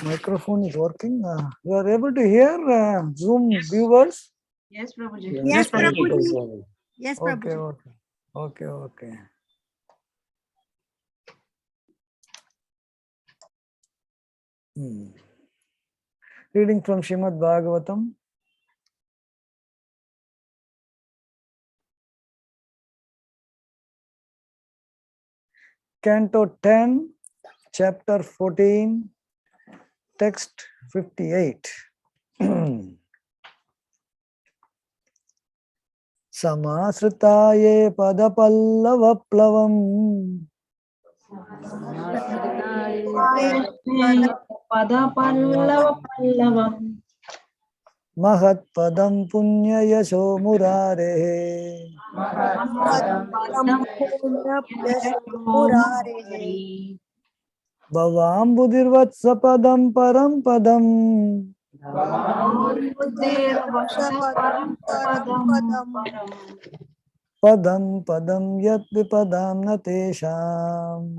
Microphone is working. You are able to hear Zoom viewers? Yes, Prabhuji. Yes, Prabhuji. Yes, Okay, Prabhuji. okay. Reading from Srimad Bhagavatam. Canto 10, Chapter 14, Text 58. Samasritaye padapallavam Padapallavam Mahat padam punya yasho murare Bhavam buddhirvatsa padam param padam Padam padam yat vipadam natesham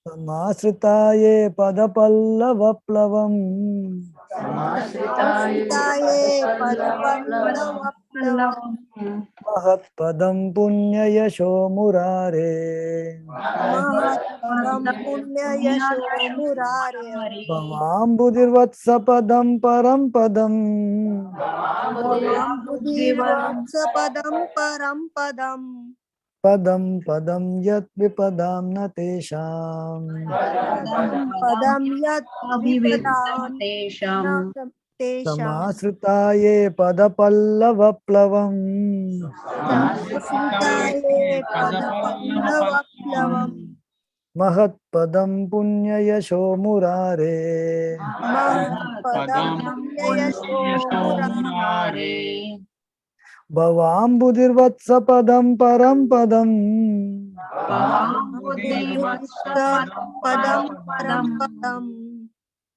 Samasritaye padapallavaplavam Mahat padam punya yasho murare Bhavam buddhirvatsa padam param padam Padam padam yat vipadam natesham Samasritaye padapallavaplavam Mahat padam punya yasho murare Bhavam buddhirvatsa padam param padam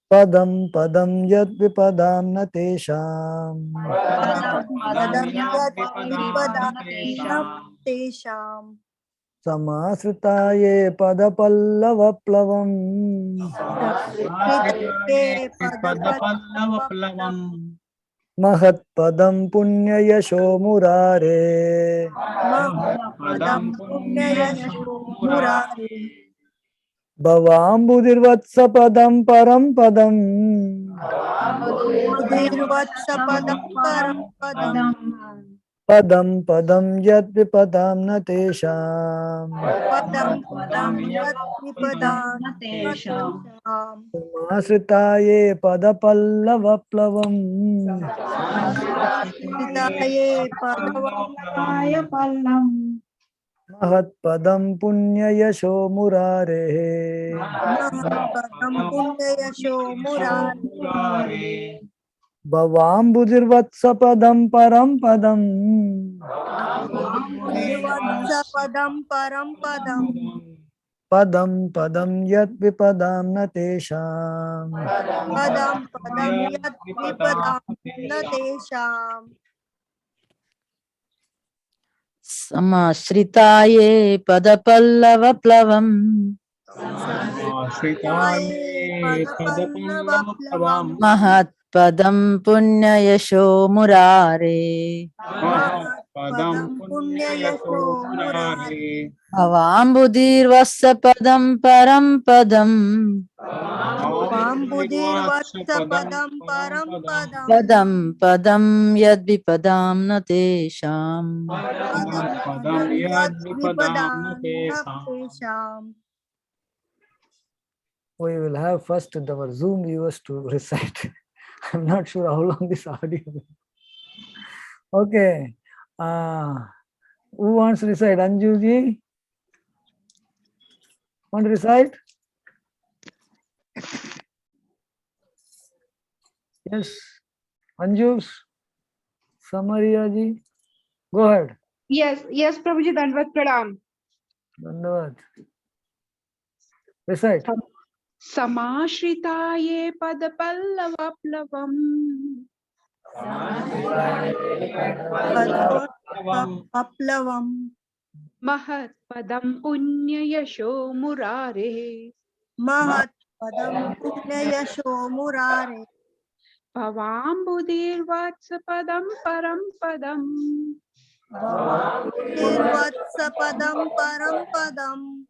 Padam padam yat vipadam natesham Samasritaye padapallavaplavam Mahat padam punya yasho murare Bhavam buddhirvatsa padam param padam Padam padam yat vipadam natesham Samasritaye padapallavaplavam Mahat padam punya yasho murare Bhavam buddhirvatsa padam param padam Padam padam yat vipadam natesham Samashritaye padapallavaplavam Mahat padam punyayasho murare Avambudirvassa padam param padam Padam padam yadvipadam natesham We will have first our Zoom viewers to recite. I'm not sure how long this audio will. Okay. Who wants to recite? Anjuji? Want to recite? Yes. Anjus? Samaria ji? Go ahead. Yes, Prabhuji, Dandvat Pranam. Dandavad. Recite. Samashritaye padapallavaplavam Paplavam. mahat padam punya yasho murare Mahat padam punya yasho murare. bhavambudir vatsa padam param padam Nirvatsa padam param padam.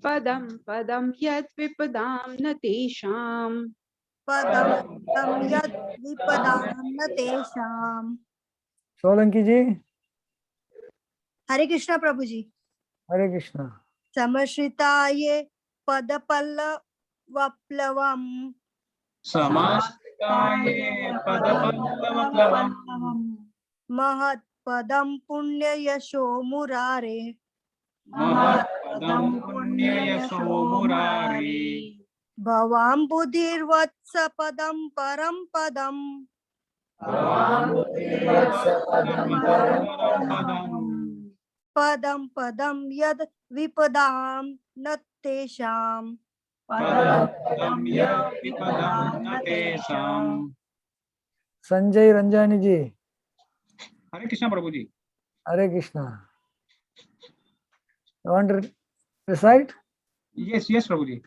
padam padam yad vipadam natesham Padam padam yad vipadam natesham. Solanki ji. Hare Krishna Prabhuji. Hare Krishna. Samashritaye padapallavaplavam. Samashritaye padapallavaplavam Mahat padam punya yasho murare. Mahatpadam punyayasho murare Bhavam buddhir vatsa padam param padam. Padam padam yad vipadam natesham. Padam yad vipadam natesham. Sanjay Ranjani ji. Hare Krishna Prabhuji. Hare Krishna. You want to recite? Yes, Prabhuji.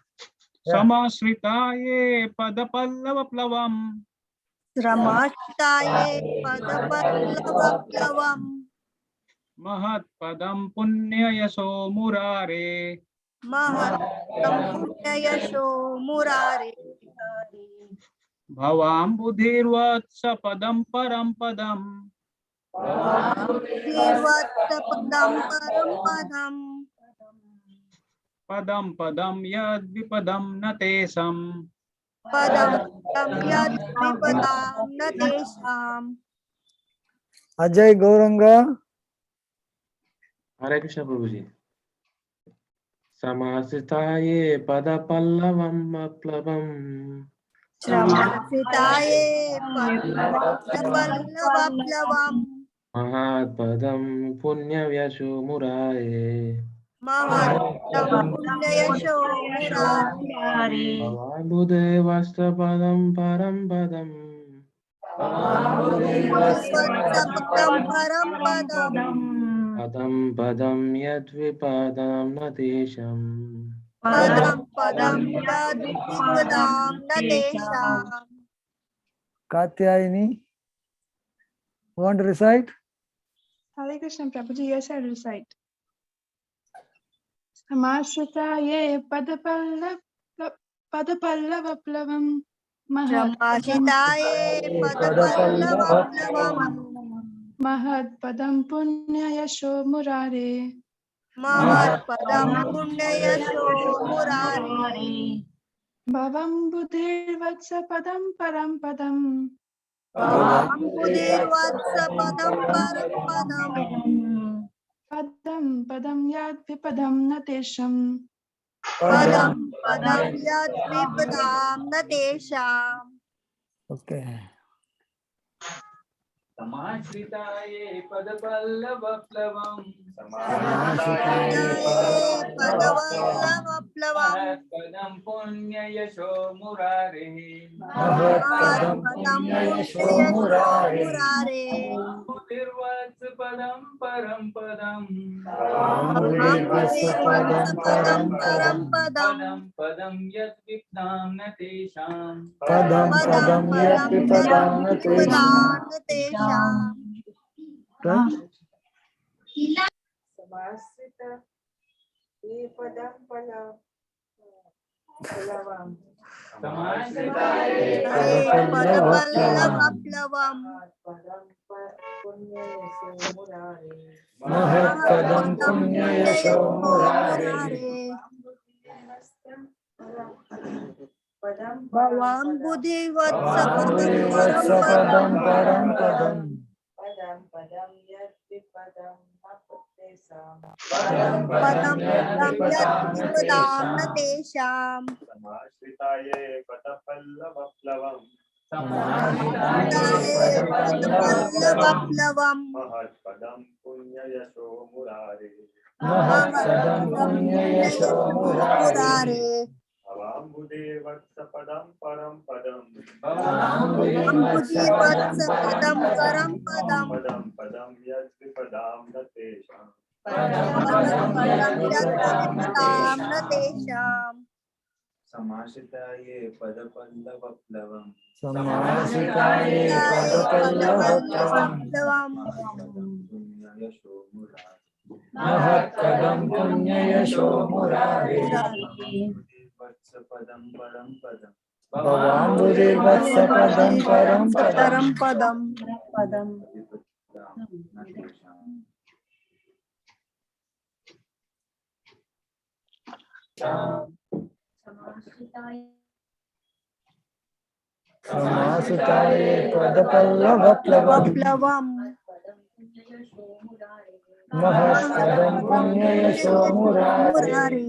Yeah. Samashritaye padapallavaplavam Samashritaye padapallavaplavam. Mahatpadam punyayasho murare Mahat padam punya yasho murare. Bhavam buddhirvatsa padam param padam Nirvatsa padam param padam. Padam padam yad vipadam natesam Padam padam yad vipadam natesham. Ajay Gauranga. Hare Krishna Prabhuji. Samashritaye padapallavam aplavam Samashritaye padapallavaplavam. Mahatpadam punyavyasho murare Mahat padam punya yasho murare. Bhavambudevasta padam param padam Nirvatsa padam param padam. Padam padam yadvipadam natesham Padam padam yad vipadam natesham. Katyayani. You want to recite? Hare Krishna Prabhuji, yes, I recite. Samashritaye padapallavaplavam Samashritaye padapallavaplavam. Mahat padam punya yasho murare Mahat padam punya yasho murare. Bhavam buddhir vatsa padam param padam Bhavam buddhir vatsa padam param padam. padam padam yad vipadam natesham Padam padam yad vipadam natesham. Okay. Samashritaye padapallavaplavam Padavallavaplavam. Padam punyayasho murare Mahat padam punyayasho murare. Buddhirvatsa padam param padam Bhavambudirvatsa padam param padam. Padam padam yad vipadam natesham Padam padam yad vipadam natesham. Padapallavaplavam. Mahat padam punyayasho murare. Bhavam buddhivatsa Bhavambudirvatsa padam param padam. padam Padam yad vipadam natesham. Samashritaye padapallavaplavam समाश्रिताये पदपल्लवप्लवम् महत्पदं पुण्ययशो मुरारे महत्पदं पुण्ययशो मुरारे भवाम्बुदेवत्सपदं परं पदं अम्बुधिवत्सपदं परं पदं पदं पदं यद्विपदां न तेषां पदं पदं यत्र विपदां न तेषाम् समाश्रिताये पदपल्लवप्लवम् समाश्रिताये पदपल्लवप्लवम् पुण्ययशो मुरारे महत्पदं पुण्ययशो मुरारे वत्सपदं परं पदं भवाम्बुधिवत्सपदं परं परं पदं पदं समाश्रिताये पदपल्लवप्लवम् प्लवम् महत्पदं पुण्ययशो मुरारे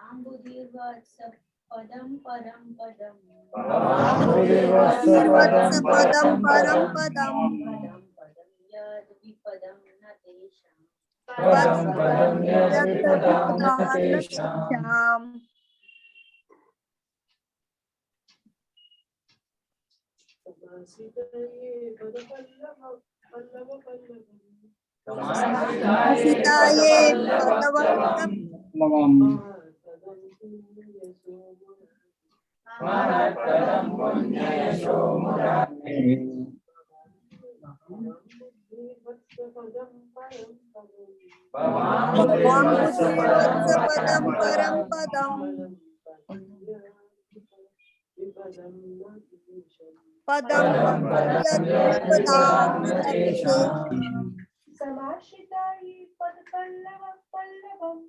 अम्बुधिवत्सपदं परं पदं पदं पदं यत्र यद्विपदां न विपदां न तेषां तेषाम् समाश्रिताये पदपल्लवप्लवम् महत्पदं पुण्ययशो मुरारे भवाम्बुधिवत्सपदं परं पदं पदं यद्विपदां न तेषाम् समाश्रिताये पदपल्लवम्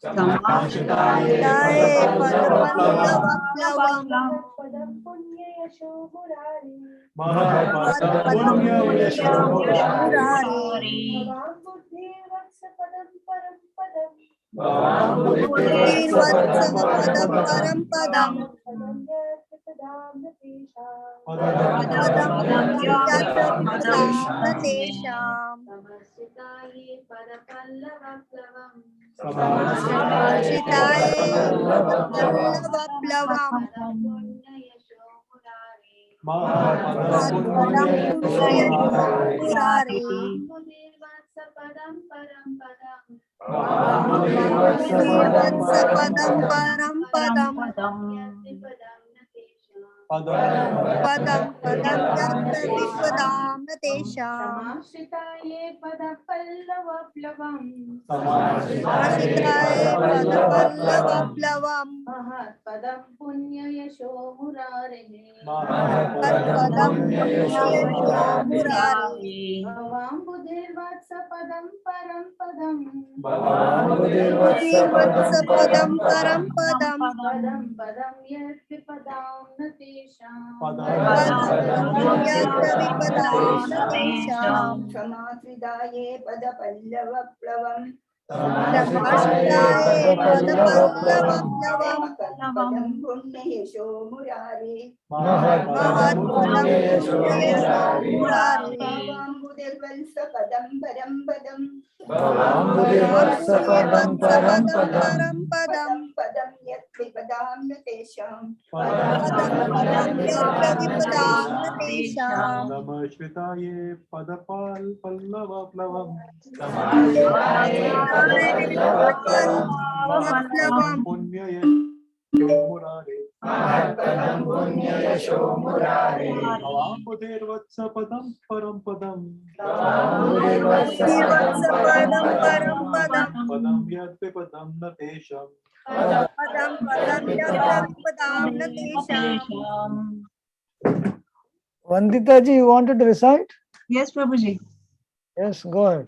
समाश्रिताये पदपल्लवप्लवम् पदं पुण्ययशो मुरारे महत्पदं पुण्ययशो मुरारे भवाम्बुधिवत्सपदं परं पदं बुद्धिर्वत्सपदं परं पदं पदं यद्विपदां न तेषाम् पदं यत्र विपदां न तेषाम् समाश्रिताये पदपल्लवप्लवम् समाश्रिताये पदपल्लवप्लवम् पुण्ययशो मुरारे महत्पदं पुण्ययशो मुरारे भवाम्बुधिवत्सपदं परं पदं बुद्धिर्वत्सपदं परं पदं यद्विपदां न तेषाम् पदं यत्र विपदां न तेषाम् समाश्रिताये पदपल्लवप्लवम् समाश्रिताये पदपल्लवप्लवम् महत्पदं पुण्ययशो मुरारे महत्पदं पुण्ययशो मुरारे भवाम्बुधिर्वत्सपदं परं पदं बुद्धिर्वत्सपदं परं पदं पदं पदं यद्विपदां न तेषाम् पदं यत्र विपदां न तेषाम् समाश्रिताये पदपल्लवप्लवम् समाश्रिताये पदपल्लवप्लवम् पदं पुण्ययशो मुरारे महत्पदं पुण्ययशो मुरारे भवाम्बुधिर्वत्सपदं परं पदं भवाम्बुधिवत्सपदं परं परं पदं पदं यद्विपदां न तेषाम् पदं यत्र विपदां न तेषाम् नमश्रिताये पदपल्लवप्लवम् पदपल्लवप्लवम् पुण्ययशो मुरारे महत्पदं पुण्ययशो मुरारे भवाम्बुधिर्वत्सपदं परं पदं बुद्धिवत्सपदं परं पदं पदं यद्विपदं न तेषाम् पदं यत्र विपदां न तेषाम् Vandita ji, you wanted to recite? Yes, Prabhuji. Yes, go ahead.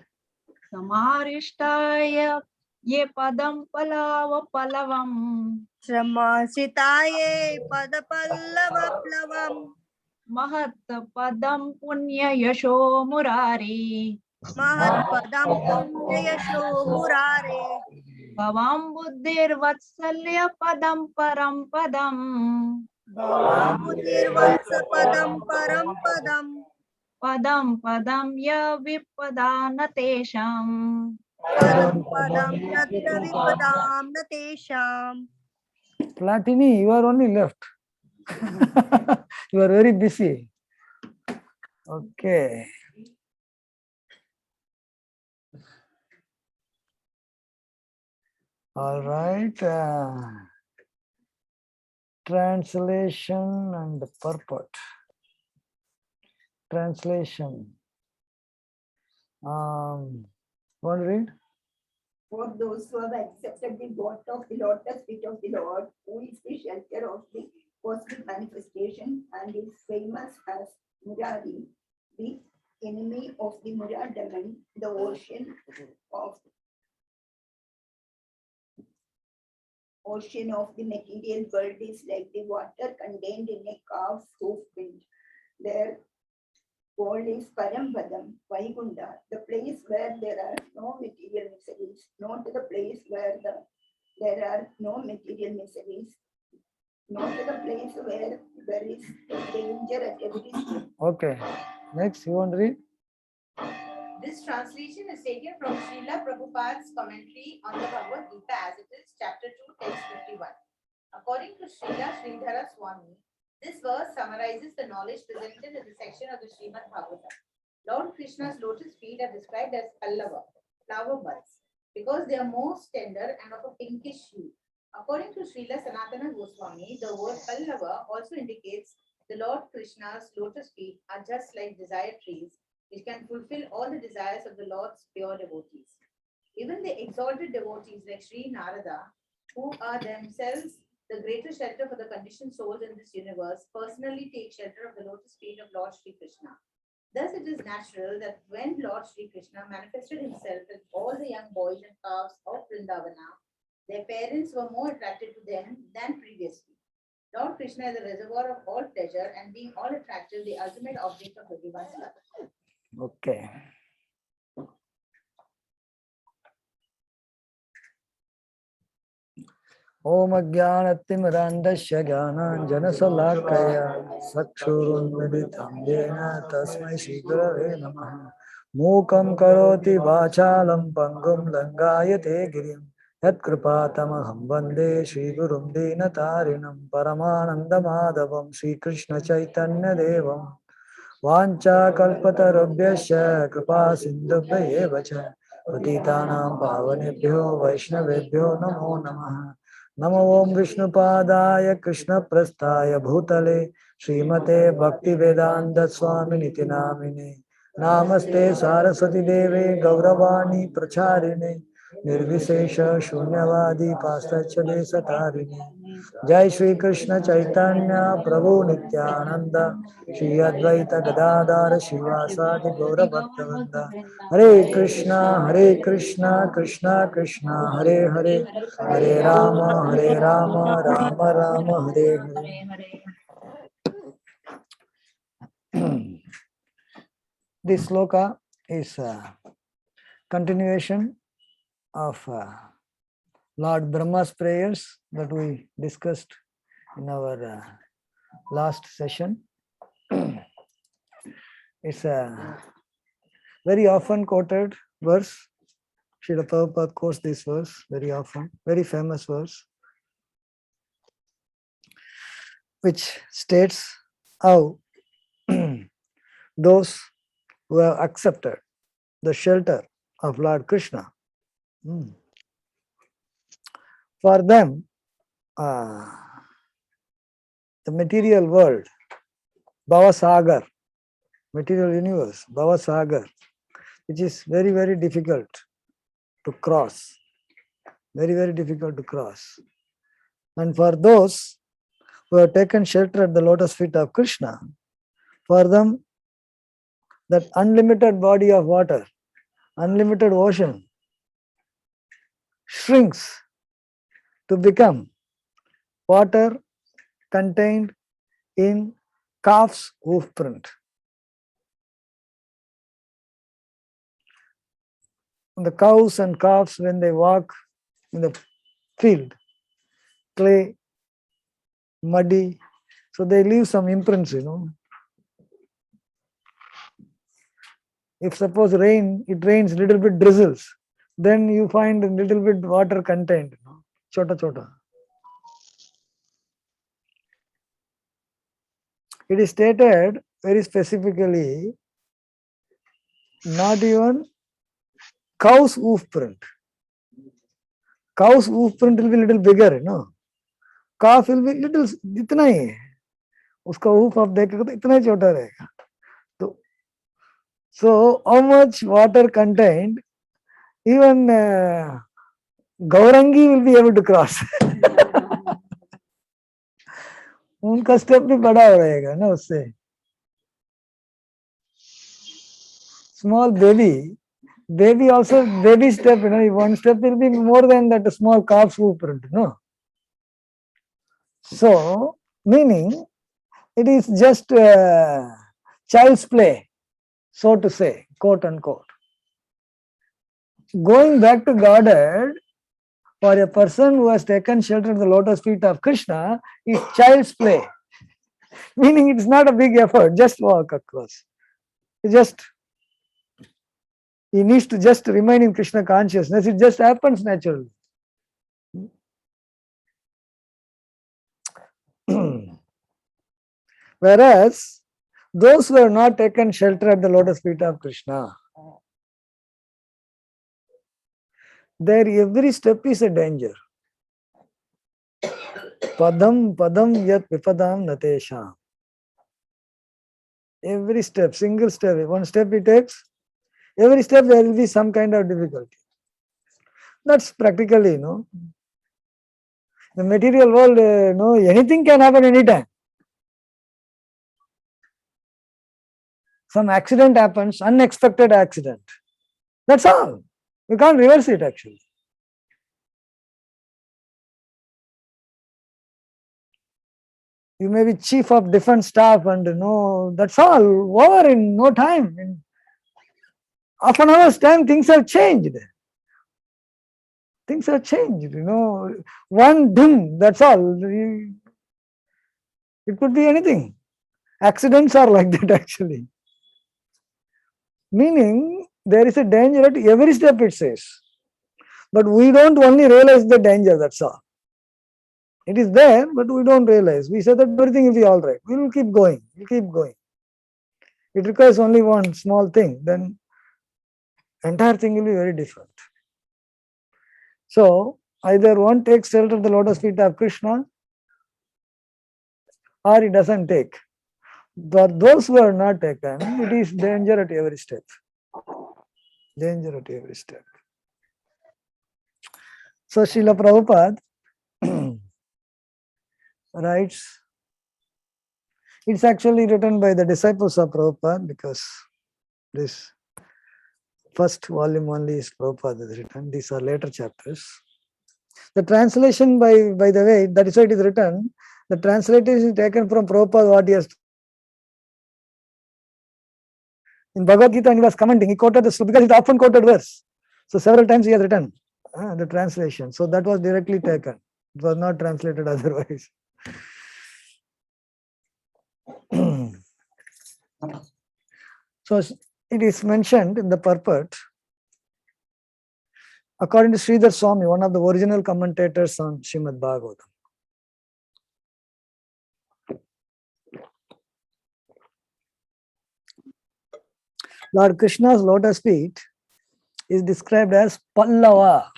Samarishtaye ye padam palava palavam समाश्रिताये पदपल्लवप्लवम् mahat padam punya yasho murari महत्पदं पुण्ययशो मुरारे bhavam buddhir vatsalya padam param padam Bhavabudirvatsapadam param padam. Padam padam ya vipadana tesham. Padam padam yatra vipadam natesham. Platini, you are only left. You are very busy. Okay. All right. Translation and purport. Translation. Want to read? For those who have accepted the vote of the lotus feet of the Lord, who is the shelter of the cosmic manifestation and is famous as Murari, the enemy of the Muradaman, the ocean of the material world is like the water contained in a calf's hoof print. Their goal is Parampadam, Vaikunda, the place where there are no material miseries, not the place where there are no material miseries, not the place where there is danger at every step. Okay. Next, you want to read? This translation is taken from Srila Prabhupada's commentary on the Bhagavad Gita as it is, chapter 2, text 51. According to Srila Sridhara Swami, this verse summarizes the knowledge presented in the section of the Srimad Bhagavatam. Lord Krishna's lotus feet are described as pallava, flower buds, because they are most tender and of a pinkish hue. According to Srila Sanatana Goswami, the word pallava also indicates the Lord Krishna's lotus feet are just like desire trees, which can fulfill all the desires of the Lord's pure devotees. Even the exalted devotees like Sri Narada, who are themselves the greater shelter for the conditioned souls in this universe, personally take shelter of the lotus feet of Lord Sri Krishna. Thus, it is natural that when Lord Sri Krishna manifested himself with all the young boys and calves of Vrindavana, their parents were more attracted to them than previously. Lord Krishna is the reservoir of all pleasure, and being all attractive, the ultimate object of everyone's love. Okay. Om Ajnanatimirandasya Jnananjanasalakkaya Sakshurunmilitam Yena Tasmai Shri Gurave Namaha Mukam Karoti Vachalam Pangum Langayate Girim Yat Kripatamaham Vande Shri Gurum Dinatarinam Paramananda Madhavam Shri Krishna Chaitanya Devam Vancha kalpatarubhyasya kripa sindhubhya eva cha patitanam pavanebhyo vaishnavebhyo namo namaha. Namo Om Vishnupadaya Krishna Prasthaya Bhutale Srimate Bhaktivedanta Swami Niti Namine Namaste Saraswati Deve Gauravani Pracharine Nirvisesha Shunyavadi Pastachade Satarine Jai Shri Krishna Chaitanya Prabhu Nityananda Shri Advaita Gadadhara Shivasadi Gaura Bhaktavrinda Hare Krishna Krishna Krishna Hare Hare Hare Rama Rama Rama Hare Hare. This sloka is a continuation of Lord Brahma's prayers that we discussed in our last session. It's a very often quoted verse. Srila Prabhupada quotes this verse very often, very famous verse, which states how those who have accepted the shelter of Lord Krishna, for them, the material world, Bhavasagar, material universe, Bhavasagar, which is very, very difficult to cross, very, very difficult to cross. And for those who have taken shelter at the lotus feet of Krishna, for them, that unlimited body of water, unlimited ocean, shrinks to become water contained in calf's hoof print. The cows and calves, when they walk in the field, clay, muddy, So they leave some imprints, If suppose it rains, little bit drizzles, then you find a little bit water contained, chota chota. It is stated very specifically, not even cow's hoof print. Cow's hoof print will be little bigger, Calf will be little, इतना ही है. उसका hoof आप देखेगा तो इतना ही छोटा रहेगा. So how much water contained, even Gaurangi will be able to cross. उनका स्टेप भी बड़ा हो रहेगा ना उससे. Small baby also baby step, one step will be more than that small calf's hoof print, So meaning it is just child's play, so to say, quote unquote. Going back to Godhead, for a person who has taken shelter at the lotus feet of Krishna, is child's play. Meaning it's not a big effort, just walk across. He needs to just remain in Krishna consciousness. It just happens naturally. Whereas those who have not taken shelter at the lotus feet of Krishna, their every step is a danger. Padam yat vipadam natesham. Every step, single step, one step he takes, every step there will be some kind of difficulty. That's practically, the material world, anything can happen anytime. Some accident happens, unexpected accident. That's all. You can't reverse it actually. You may be chief of defense staff and that's all over in no time. In half an hour's time, things have changed. Things have changed, one dim, that's all. It could be anything. Accidents are like that actually. Meaning there is a danger at every step, it says. But we don't only realize the danger, that's all. It is there, but we don't realize. We say that everything will be all right. We will keep going. We'll keep going. It requires only one small thing, then entire thing will be very different. So either one takes shelter of the lotus feet of Krishna, or he doesn't take. But those who are not taken, it is danger at every step. Danger at every step. So Srila Prabhupada writes, it's actually written by the disciples of Prabhupada, because this first volume only is Prabhupada is written. These are later chapters. The translation, by the way, that is why it is written, the translation is taken from Prabhupada, what he has. In Bhagavad Gita, and he was commenting, he quoted this because it's often quoted verse. So several times he has written the translation. So that was directly taken. It was not translated otherwise. So it is mentioned in the purport, according to Sridhar Swami, one of the original commentators on Srimad Bhagavatam. Lord Krishna's lotus feet is described as Pallava,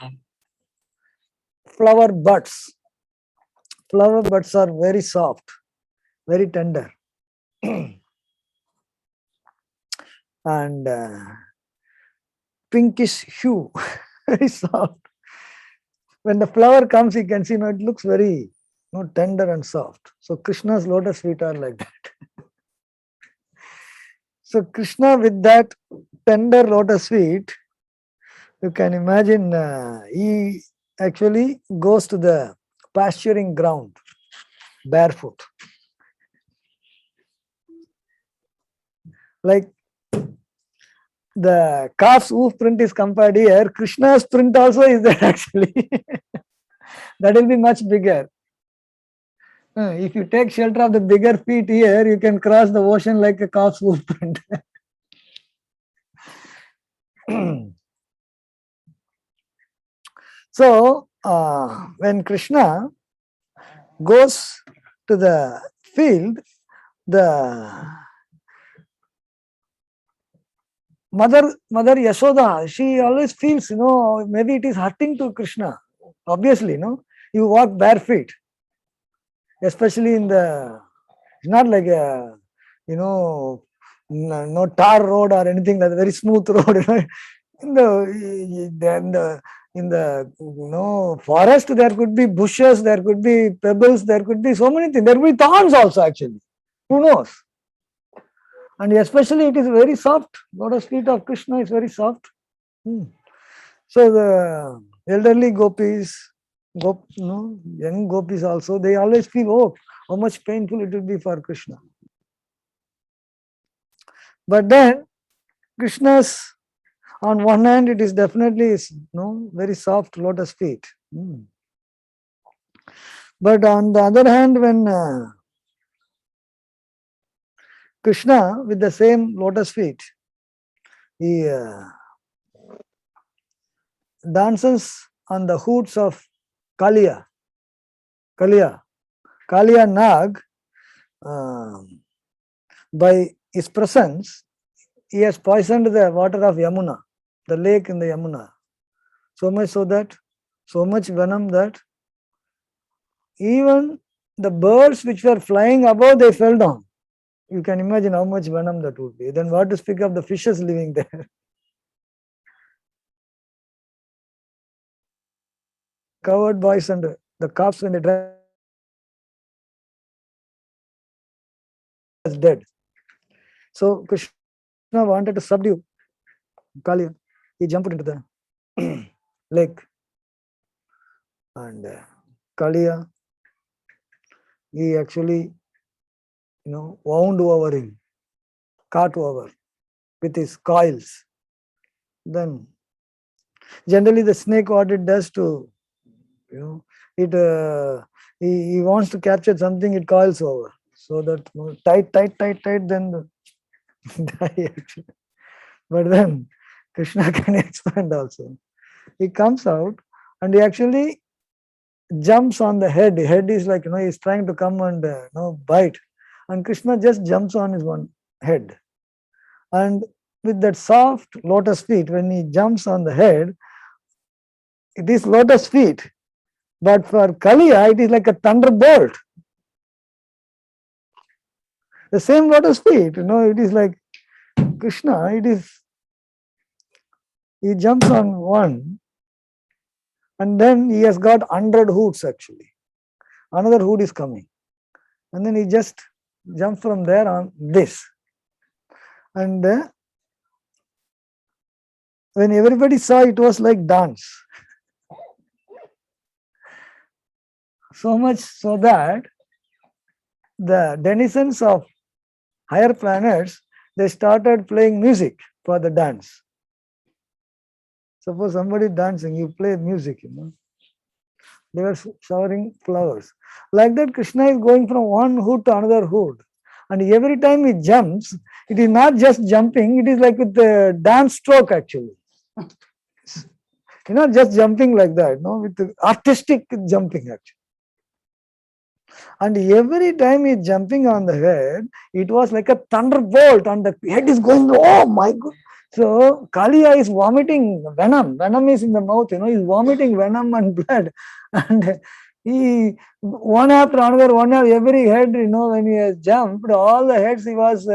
flower buds. Flower buds are very soft, very tender. And pinkish hue, very soft. When the flower comes, you can see, it looks very tender and soft. So Krishna's lotus feet are like that. So Krishna with that tender lotus feet, you can imagine he actually goes to the pasturing ground barefoot. Like the calf's hoof print is compared here, Krishna's print also is there actually. That will be much bigger. If you take shelter of the bigger feet here, you can cross the ocean like a calf's hoof print. So, when Krishna goes to the field, the mother Yashoda, she always feels, maybe it is hurting to Krishna. Obviously, you walk bare feet, especially in the, it's not like a, no tar road or anything like that, very smooth road. In the forest, there could be bushes, there could be pebbles, there could be so many things. There could be thorns also, actually. Who knows? And especially it is very soft. Lotus feet of Krishna is very soft. So the elderly gopis, young gopis also, they always feel, oh, how much painful it will be for Krishna. But then Krishna's, on one hand, it is definitely very soft lotus feet. But on the other hand, when Krishna with the same lotus feet, he dances on the hoods of Kaliya Nag. By his presence, he has poisoned the water of Yamuna, the lake in the Yamuna. So much venom that even the birds which were flying above, they fell down. You can imagine how much venom that would be. Then what to speak of the fishes living there? Covered boys and the calves when they dry was dead. So Krishna wanted to subdue Kaliya. He jumped into the lake. And Kaliya, he actually, wound over him, caught over with his coils. Then, generally, the snake, what it does to, he wants to capture something, it coils over. So that tight, then die actually. But then Krishna can expand also. He comes out and he actually jumps on the head. The head is like, he's trying to come and bite. And Krishna just jumps on his one head. And with that soft lotus feet, when he jumps on the head, it is lotus feet. But for Kaliya, it is like a thunderbolt. The same lotus feet, it is like Krishna, he jumps on one and then he has got 100 hoods actually. Another hood is coming. And then he just jumps from there on this. And when everybody saw, it was like dance. So much so that the denizens of higher planets, they started playing music for the dance. Suppose somebody dancing, you play music, They were showering flowers. Like that, Krishna is going from one hood to another hood. And every time he jumps, it is not just jumping, it is like with the dance stroke actually. Not just jumping like that, with the artistic jumping actually. And every time he's jumping on the head, it was like a thunderbolt and the head is going, oh my God. So Kaliya is vomiting venom. Venom is in the mouth, he's vomiting venom and blood. And he, one after another, every head, when he has jumped, all the heads he was,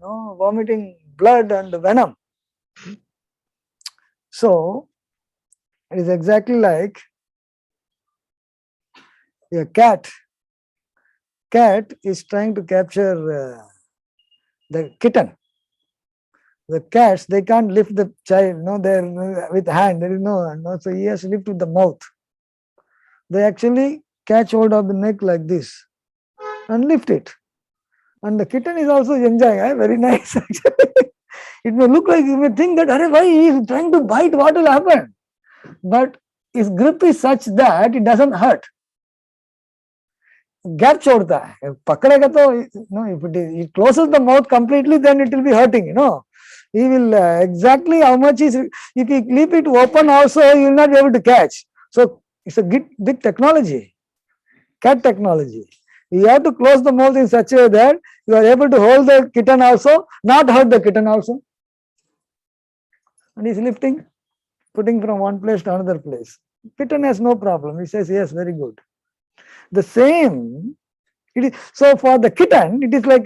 vomiting blood and venom. So it is exactly like a cat. Cat is trying to capture the kitten. The cats, they can't lift the child, they're with hand, there is no, so he has to lift with the mouth. They actually catch hold of the neck like this and lift it. And the kitten is also enjoying, very nice actually. It may look like, you may think that, why he is trying to bite, what will happen? But his grip is such that it doesn't hurt. gap छोड़ता है, पकड़ेगा तो no, if it closes the mouth completely, then it will be hurting, you know. He will exactly how much is, if you leave it open also, you will not be able to catch. So it's a big technology, cat technology. You have to close the mouth in such a way that you are able to hold the kitten also, not hurt the kitten also. And he's lifting, putting from one place to another place. Kitten has no problem. He says, yes, very good. The same, it is, so for the kitten, it is like,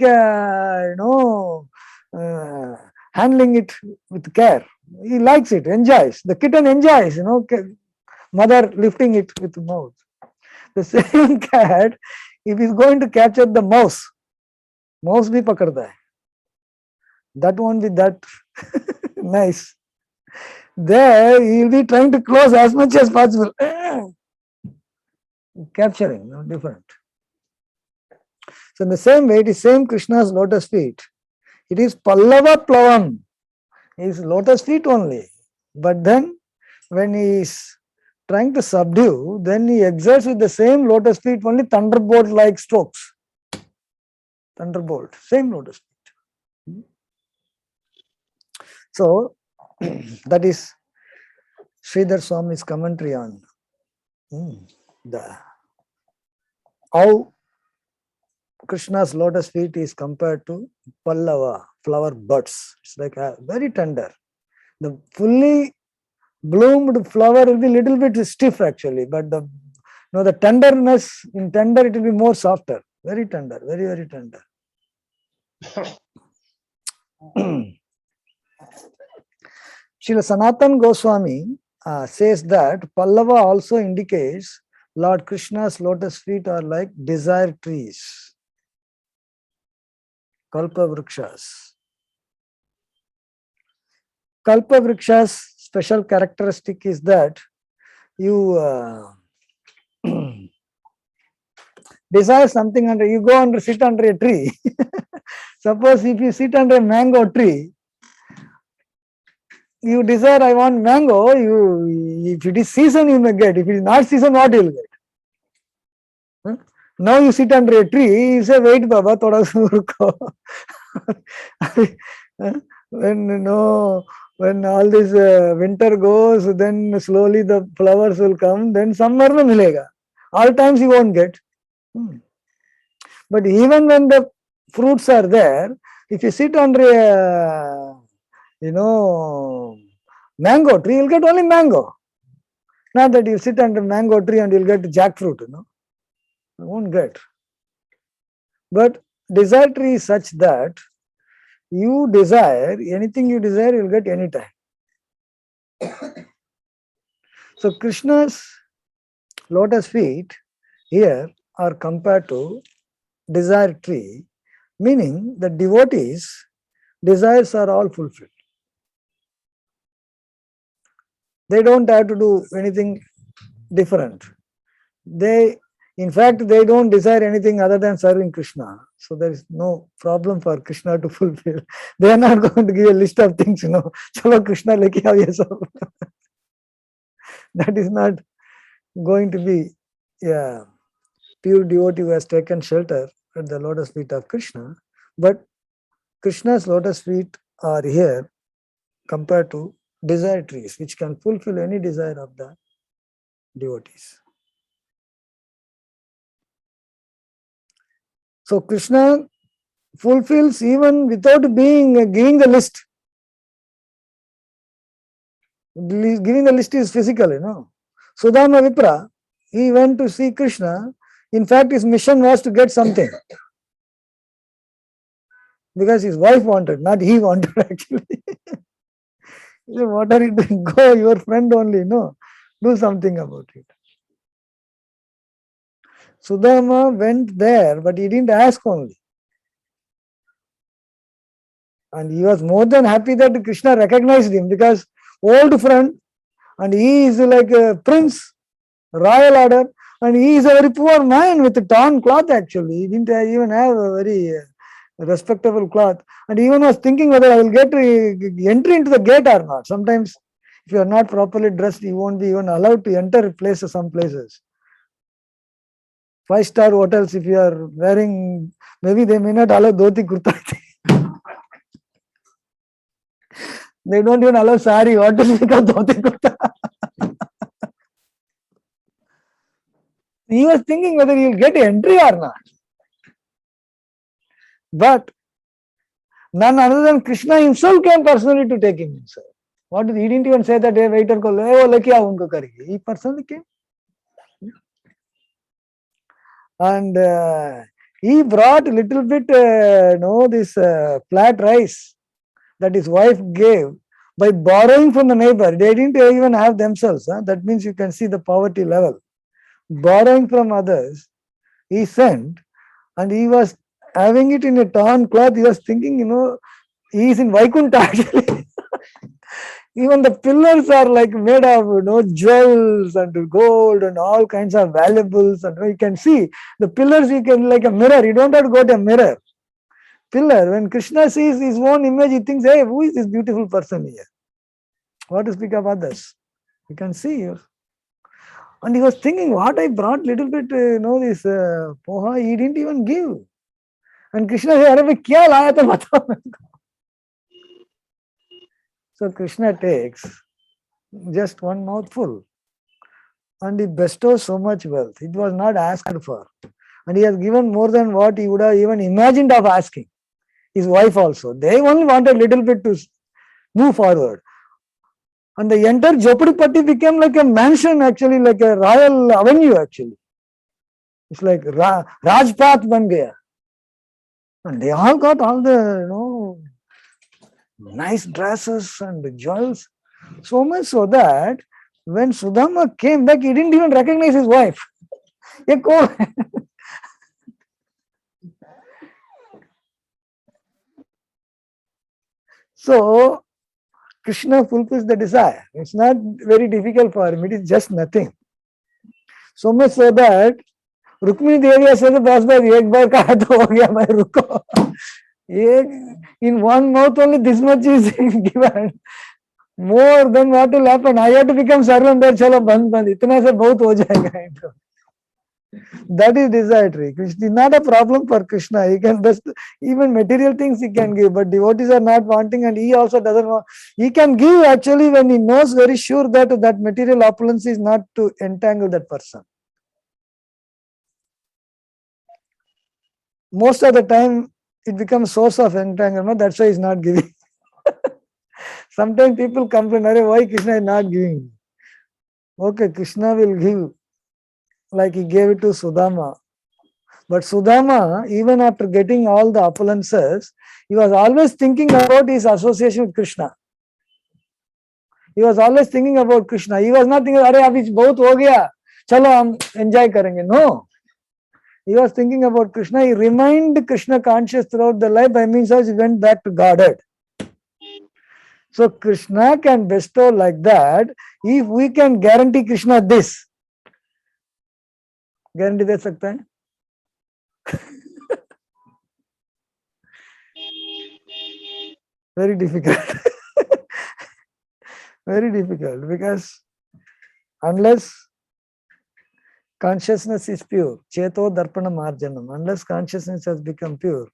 handling it with care. He likes it, enjoys. The kitten enjoys, mother lifting it with the mouth. The same cat, if he's going to capture the mouse bhi pakarta hai. That won't be that nice. There, he'll be trying to close as much as possible. Capturing, different. So in the same way, it is same Krishna's lotus feet. It is Pallava Plavam. His lotus feet only. But then, when he is trying to subdue, then he exerts with the same lotus feet only thunderbolt-like strokes. Thunderbolt, same lotus feet. So, that is Sridhar Swami's commentary on how Krishna's lotus feet is compared to Pallava, flower buds. It's like very tender. The fully bloomed flower will be little bit stiff actually, but the tenderness, in tender it will be more softer. Very tender, very, very tender. Srila Sanatan Goswami says that Pallava also indicates Lord Krishna's lotus feet are like desire trees, Kalpa Vrikshas. Kalpa Vriksha's special characteristic is that you desire something under, you go under, sit under a tree. Suppose if you sit under a mango tree, you desire, I want mango, if it is season you may get, if it is not season, what you will get? Now you sit under a tree, you say, wait Baba, thoda ruko. When all this winter goes, then slowly the flowers will come, then summer mein milega. All times you won't get. But even when the fruits are there, if you sit under a mango tree, you'll get only mango. Not that you sit under mango tree and you'll get jackfruit, You won't get. But desire tree is such that you desire, anything you desire, you'll get anytime. So Krishna's lotus feet here are compared to desire tree, meaning the devotees' desires are all fulfilled. They don't have to do anything different. In fact, they don't desire anything other than serving Krishna. So there is no problem for Krishna to fulfill. They are not going to give a list of things, Chalo Krishna leki aao ye sab. That is not going to be a pure devotee who has taken shelter at the lotus feet of Krishna. But Krishna's lotus feet are here compared to desire trees, which can fulfill any desire of the devotees. So Krishna fulfills even without giving the list. Giving the list is physical, Sudama Vipra, he went to see Krishna. In fact, his mission was to get something. Because his wife wanted, not he wanted actually. He said, what are you doing? Go, your friend only, do something about it. Sudama went there, but he didn't ask only. And he was more than happy that Krishna recognized him because old friend, and he is like a prince, royal order, and he is a very poor man with a torn cloth actually. He didn't even have a very respectable cloth. And he even was thinking whether I will get entry into the gate or not. Sometimes if you are not properly dressed, you won't be even allowed to enter places, some places. 5-star hotels, if you are wearing, maybe they may not allow dhoti kurta. They don't even allow sari. What to speak of dhoti kurta? He was thinking whether he will get entry or not. But none other than Krishna himself came personally to take him inside. What did he didn't even say that, hey, waiter ko le, wo leke aao unko karegi. He personally came. And he brought a little bit, this flat rice that his wife gave by borrowing from the neighbor. They didn't even have themselves. That means you can see the poverty level. Borrowing from others, he sent, and he was having it in a torn cloth. He was thinking, he is in Vaikuntha actually. Even the pillars are like made of jewels and gold and all kinds of valuables, and you can see the pillars, you can, like a mirror, you don't have to go to a mirror. Pillar, when Krishna sees his own image, he thinks, hey, who is this beautiful person here? What to speak of others? You can see here. And he was thinking, what I brought little bit, this poha, he didn't even give. And Krishna said, "Arey, kya laya tha batao mereko." So Krishna takes just one mouthful and he bestows so much wealth. It was not asked for. And he has given more than what he would have even imagined of asking. His wife also. They only wanted a little bit to move forward. And the entire Jopadi became like a mansion, actually, like a royal avenue, actually. It's like Rajpath ban gaya. And they all got all the, nice dresses and jewels. So much so that when Sudama came back, he didn't even recognize his wife. So Krishna fulfills the desire. It's not very difficult for him. It is just nothing. So much so that Rukmini Devi says, "Bas bas, ek bar kaha to ho gaya, bhai ruko." In one mouth only this much is given. More than what will happen. I have to become servant there. Chalo band. Itna se bahut ho jayega. That is desiratory. Krishna is not a problem for Krishna. He can best, even material things he can give, but devotees are not wanting, and he also doesn't want. He can give actually when he knows very sure that that material opulence is not to entangle that person. Most of the time, it becomes source of entanglement. That's why he's not giving. Sometimes people complain, why Krishna is not giving? Okay, Krishna will give, like he gave it to Sudama. But Sudama, even after getting all the opulences, he was always thinking about his association with Krishna. He was always thinking about Krishna. He was not thinking, "Arey, abhi bahut ho gaya, chalo hum enjoy karenge." No. He was thinking about Krishna. He remained Krishna conscious throughout the life, by means of he went back to Godhead. So Krishna can bestow like that if we can guarantee Krishna this. Guarantee de sakta hai? Very difficult. Very difficult, because unless consciousness is pure, cheto darpana marjanam, unless consciousness has become pure,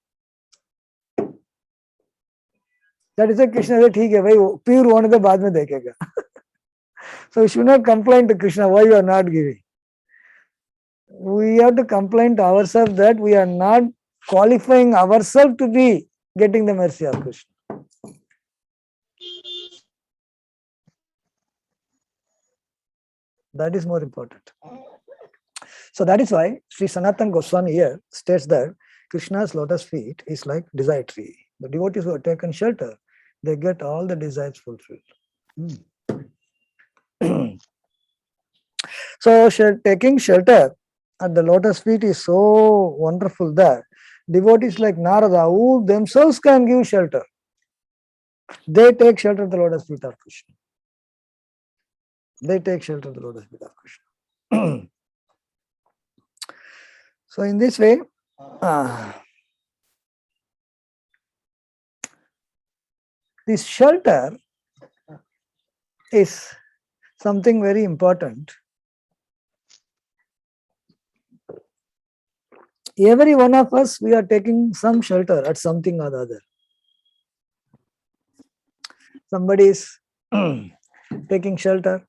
that is why Krishna said, "ठीक है भाई, pure होने के बाद में देखेगा." So we should not complain to Krishna, why you are not giving. We have to complain to ourselves that we are not qualifying ourselves to be getting the mercy of Krishna. That is more important. So that is why Sri Sanatana Goswami here states that Krishna's lotus feet is like desire tree. The devotees who have taken shelter, they get all the desires fulfilled. So taking shelter at the lotus feet is so wonderful that devotees like Narada, who themselves can give shelter, they take shelter at the lotus feet of Krishna. They take shelter at the lotus feet of Krishna. So in this way, this shelter is something very important. Every one of us, we are taking some shelter at something or the other. Somebody is taking shelter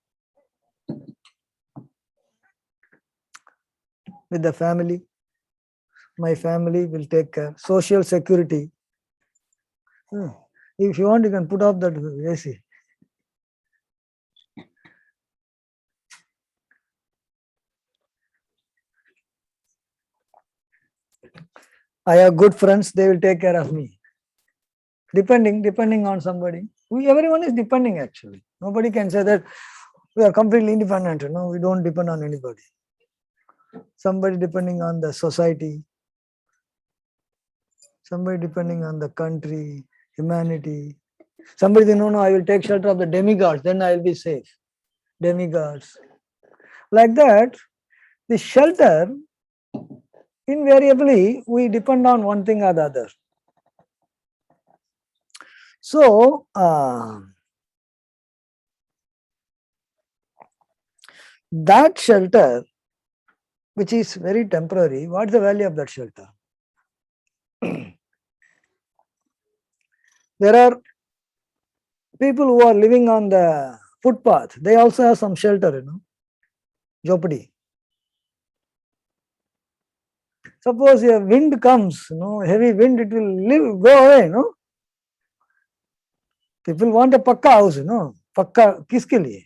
with the family. My family will take care. Social security. If you want, you can put off that AC. I have good friends, they will take care of me. Depending on somebody. Everyone is depending actually. Nobody can say that we are completely independent. No, we don't depend on anybody. Somebody depending on the society, somebody depending on the country, humanity. Somebody say, no, I will take shelter of the demigods, then I will be safe. Demigods. Like that, the shelter, invariably, we depend on one thing or the other. So, that shelter, which is very temporary, what's the value of that shelter? There are people who are living on the footpath, they also have some shelter, jopadi. Suppose a wind comes, heavy wind, it will go away, People want a pakka house, pakka kiske liye?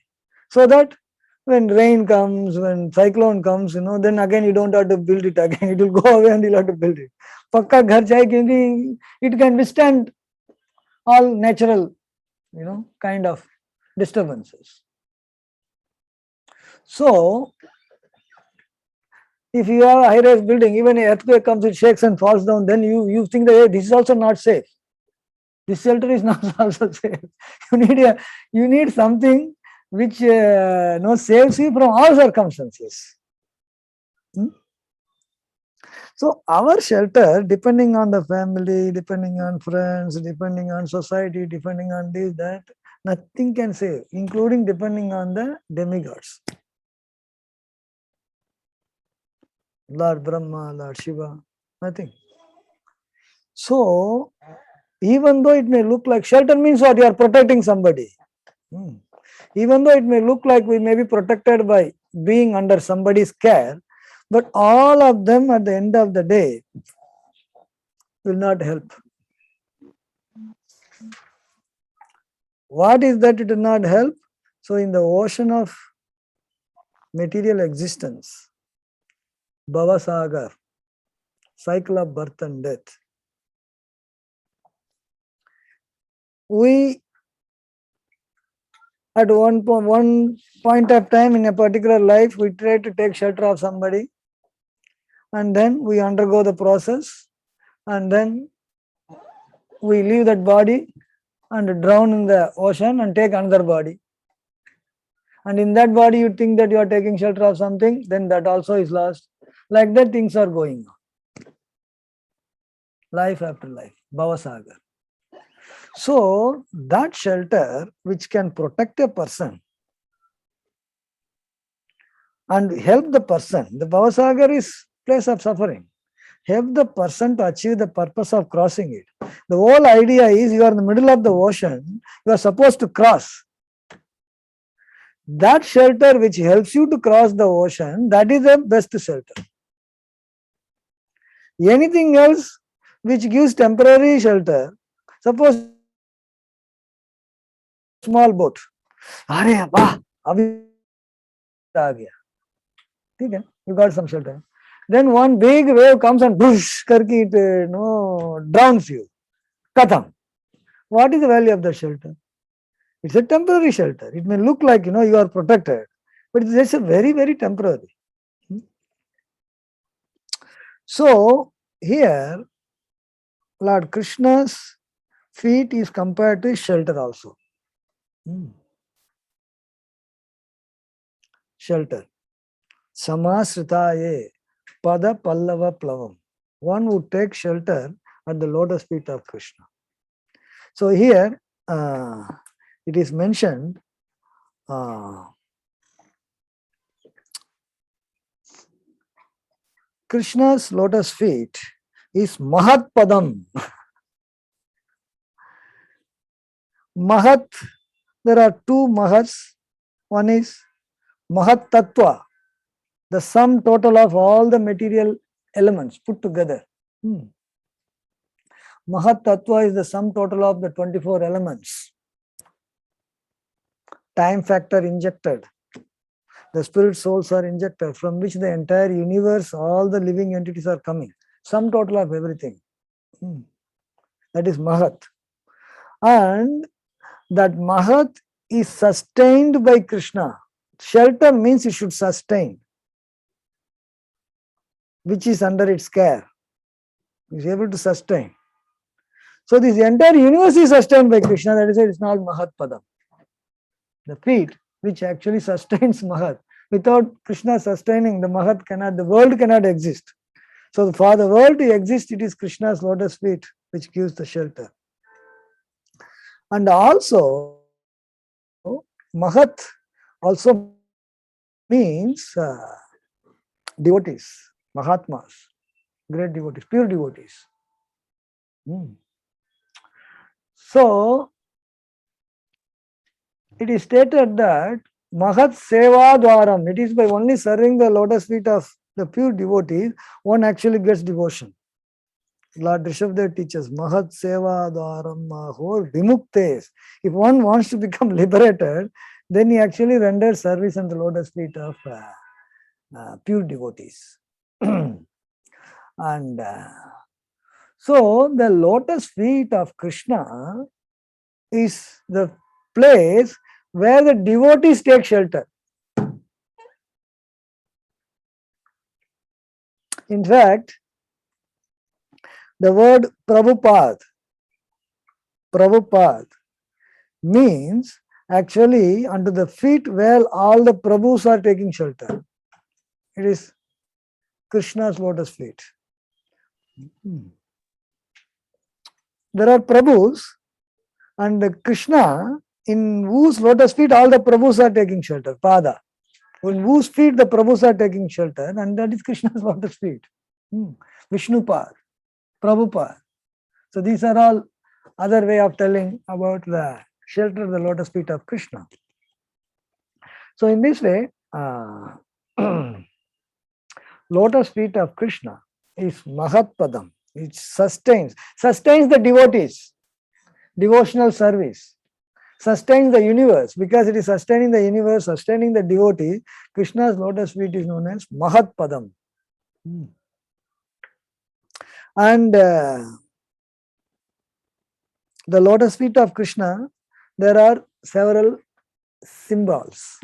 So that when rain comes, when cyclone comes, then again you don't have to build it again. It will go away and you'll have to build it. Pakka ghar chahiye kyunki it can withstand all natural, kind of disturbances. So, if you have a high-rise building, even an earthquake comes, it shakes and falls down, then you think that, hey, this is also not safe. This shelter is not also safe. You need something which saves you from all circumstances. So our shelter, depending on the family, depending on friends, depending on society, depending on this, that, nothing can save, including depending on the demigods. Lord Brahma, Lord Shiva, nothing. So, even though it may look like shelter means what? You are protecting somebody. Even though it may look like we may be protected by being under somebody's care, but all of them at the end of the day will not help. What is that it will not help? So in the ocean of material existence, Bhava Sagar, cycle of birth and death, we at one point of time in a particular life, we try to take shelter of somebody, and then we undergo the process, and then we leave that body and drown in the ocean and take another body. And in that body, you think that you are taking shelter of something, then that also is lost. Like that, things are going on. Life after life, Bhavasagar. So, that shelter which can protect a person and help the person, the Bhavasagar is place of suffering. Help the person to achieve the purpose of crossing it. The whole idea is you are in the middle of the ocean, you are supposed to cross. That shelter which helps you to cross the ocean, that is the best shelter. Anything else which gives temporary shelter, suppose small boat, अरे वाह अभी आ गया, ठीक है, you got some shelter. Then one big wave comes and whoosh karke it drowns you. Katham. What is the value of the shelter? It's a temporary shelter. It may look like you are protected, but it's just a very, very temporary. So here, Lord Krishna's feet is compared to shelter also. Shelter. Samasritaye pada pallava plavam. One would take shelter at the lotus feet of Krishna. So here it is mentioned Krishna's lotus feet is Mahat Padam. Mahat, there are two Mahats. One is Mahat Tattva, the sum total of all the material elements put together. Mahat Tattva is the sum total of the 24 elements. Time factor injected. The spirit souls are injected, from which the entire universe, all the living entities are coming. Sum total of everything. That is Mahat. And that Mahat is sustained by Krishna. Shelter means it should sustain, which is under its care. It is able to sustain. So this entire universe is sustained by Krishna. That is why it is called Mahat Padam. The feet which actually sustains Mahat. Without Krishna sustaining, the Mahat cannot, the world cannot exist. So for the world to exist, it is Krishna's lotus feet which gives the shelter. And also, Mahat also means devotees, Mahatmas, great devotees, pure devotees. So, it is stated that Mahat Seva Dwaram, it is by only serving the lotus feet of the pure devotees, one actually gets devotion. Lord Rishabhdev teaches Mahat Seva Dwaram Mahor Vimuktes. If one wants to become liberated, then he actually renders service on the lotus feet of pure devotees. And so the lotus feet of Krishna is the place where the devotees take shelter. In fact, the word Prabhupada means actually under the feet where all the Prabhus are taking shelter. It is Krishna's lotus feet. There are Prabhus, and Krishna, in whose lotus feet all the Prabhus are taking shelter, Pada. In whose feet the Prabhus are taking shelter, and that is Krishna's lotus feet. Vishnupad, Prabhupada. So these are all other way of telling about the shelter of the lotus feet of Krishna. So in this way, lotus feet of Krishna is Mahatpadam. It sustains the devotees, devotional service, sustains the universe. Because it is sustaining the universe, sustaining the devotee, Krishna's lotus feet is known as Mahatpadam. And the lotus feet of Krishna, there are several symbols,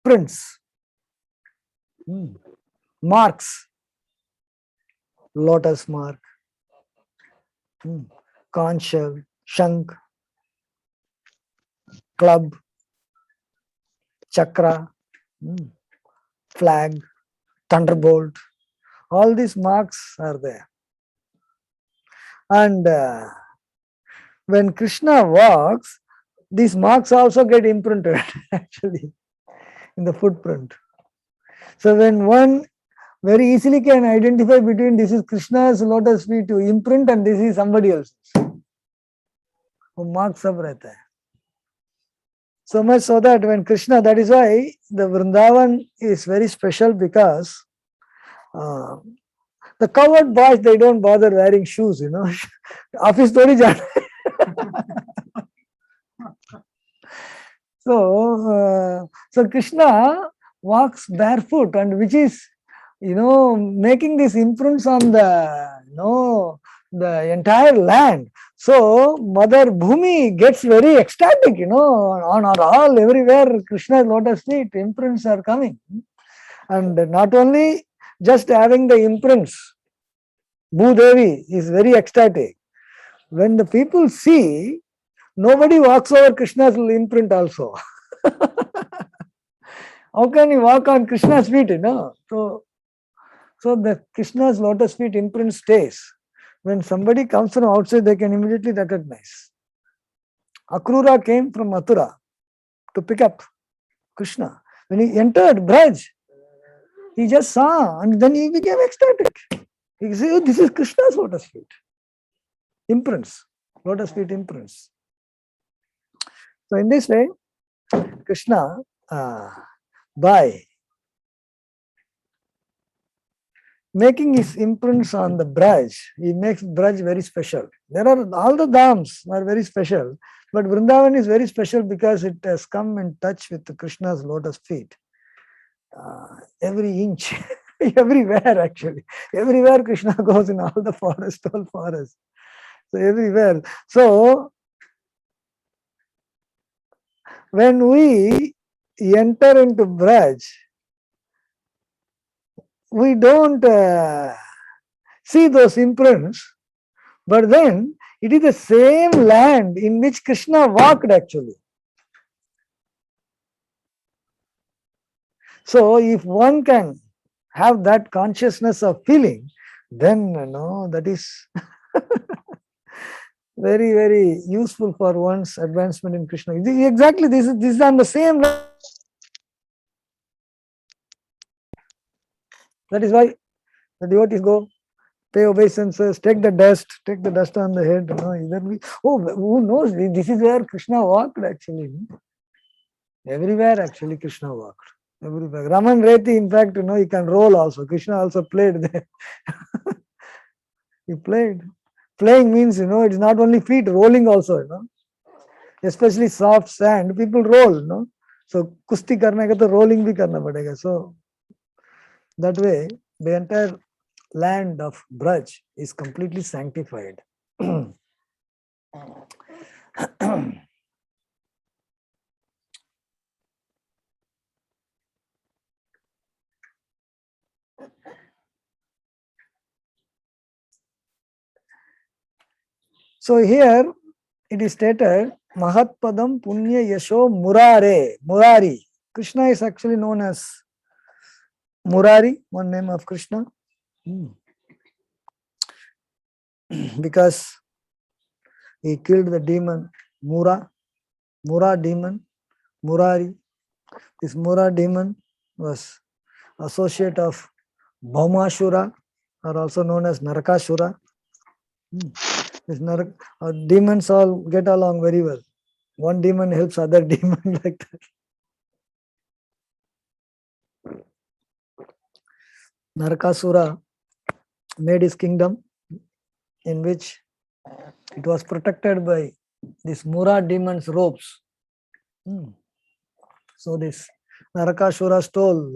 prints, marks, lotus mark, conch shell, shank, club, chakra, flag, thunderbolt. All these marks are there. And when Krishna walks, these marks also get imprinted actually in the footprint. So when one very easily can identify between this is Krishna's lotus feet to imprint and this is somebody else's. वो mark सब रहता है. So much so that when Krishna, that is why the Vrindavan is very special, because the cowherd boys, they don't bother wearing shoes, Office thodi jana. So Krishna walks barefoot, and which is, making these imprints on the entire land. So Mother Bhumi gets very ecstatic, on all, everywhere Krishna's lotus feet imprints are coming. And not only just having the imprints, Bhudevi is very ecstatic. When the people see, nobody walks over Krishna's imprint also. How can you walk on Krishna's feet, So the Krishna's lotus feet imprint stays. When somebody comes from outside, they can immediately recognize. Akrura came from Mathura to pick up Krishna. When he entered Braj, He just saw and then he became ecstatic. He said, oh, this is Krishna's lotus feet. Imprints, lotus feet imprints. So in this way, Krishna, by making his imprints on the Braj, he makes Braj very special. There are all the dhams are very special, but Vrindavan is very special because it has come in touch with Krishna's lotus feet. Every inch, everywhere actually, everywhere Krishna goes in all the forest, all forests. So everywhere. So when we enter into Braj, we don't see those imprints, but then it is the same land in which Krishna walked actually. So if one can have that consciousness of feeling, then that is very, very useful for one's advancement in Krishna. Exactly, this is on the same land. That is why the devotees go, pay obeisances, take the dust on the head. Who knows? This is where Krishna walked actually. Everywhere actually Krishna walked. Everywhere. Raman Reti, in fact, he can roll also. Krishna also played there. He played. Playing means, it's not only feet, rolling also, Especially soft sand, people roll, So kusti karne ka to rolling bhi karna padega. So that way, the entire land of Braj is completely sanctified. So here it is stated Mahatpadam Punya Yasho Murare. Murari. Krishna is actually known as Murari, one name of Krishna. Because he killed the demon Mura demon, Murari. This Mura demon was associate of Bhaumashura, or also known as Narakashura. These demons all get along very well. One demon helps other demon like that. Narakasura made his kingdom in which it was protected by this Mura demon's robes. So this Narakasura stole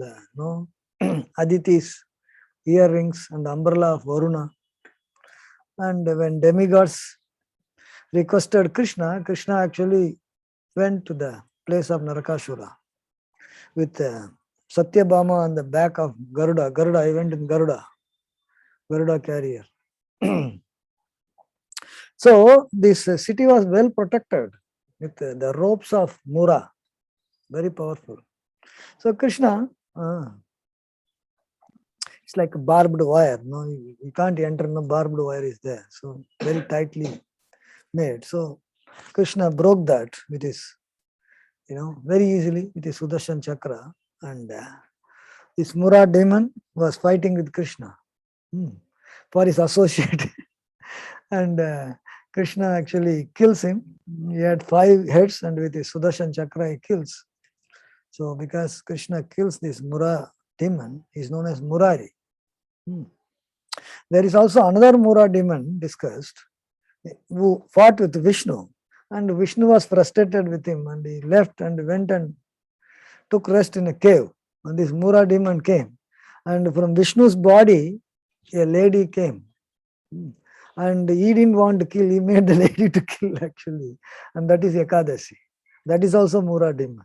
Aditi's earrings and the umbrella of Varuna. And when demigods requested Krishna, Krishna actually went to the place of Narakasura with Satyabhama on the back of Garuda. He went in Garuda carrier. So this city was well protected with the ropes of Mura, very powerful. So Krishna, it's like a barbed wire. You can't enter. No barbed wire is there. So very tightly made. So Krishna broke that with his, very easily with his Sudarshan Chakra. And this Mura demon was fighting with Krishna for his associate. And Krishna actually kills him. He had 5 heads, and with his Sudarshan Chakra he kills. So because Krishna kills this Mura demon, he is known as Murari. There is also another Mura demon discussed who fought with Vishnu, and Vishnu was frustrated with him, and he left and went and took rest in a cave. And this Mura demon came, and from Vishnu's body a lady came, and he didn't want to kill, he made the lady to kill actually, and that is Ekadasi. That is also Mura demon.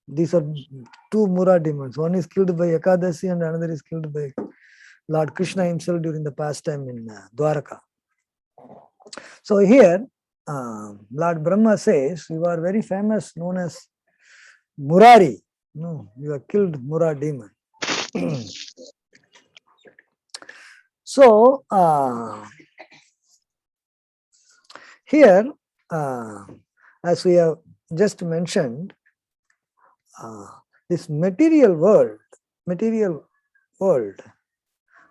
These are 2 Mura demons. One is killed by Ekadasi and another is killed by Lord Krishna himself during the pastime in Dwaraka. So here, Lord Brahma says, you are very famous, known as Murari. No, you have killed Mura demon. So here, as we have just mentioned, this material world, material world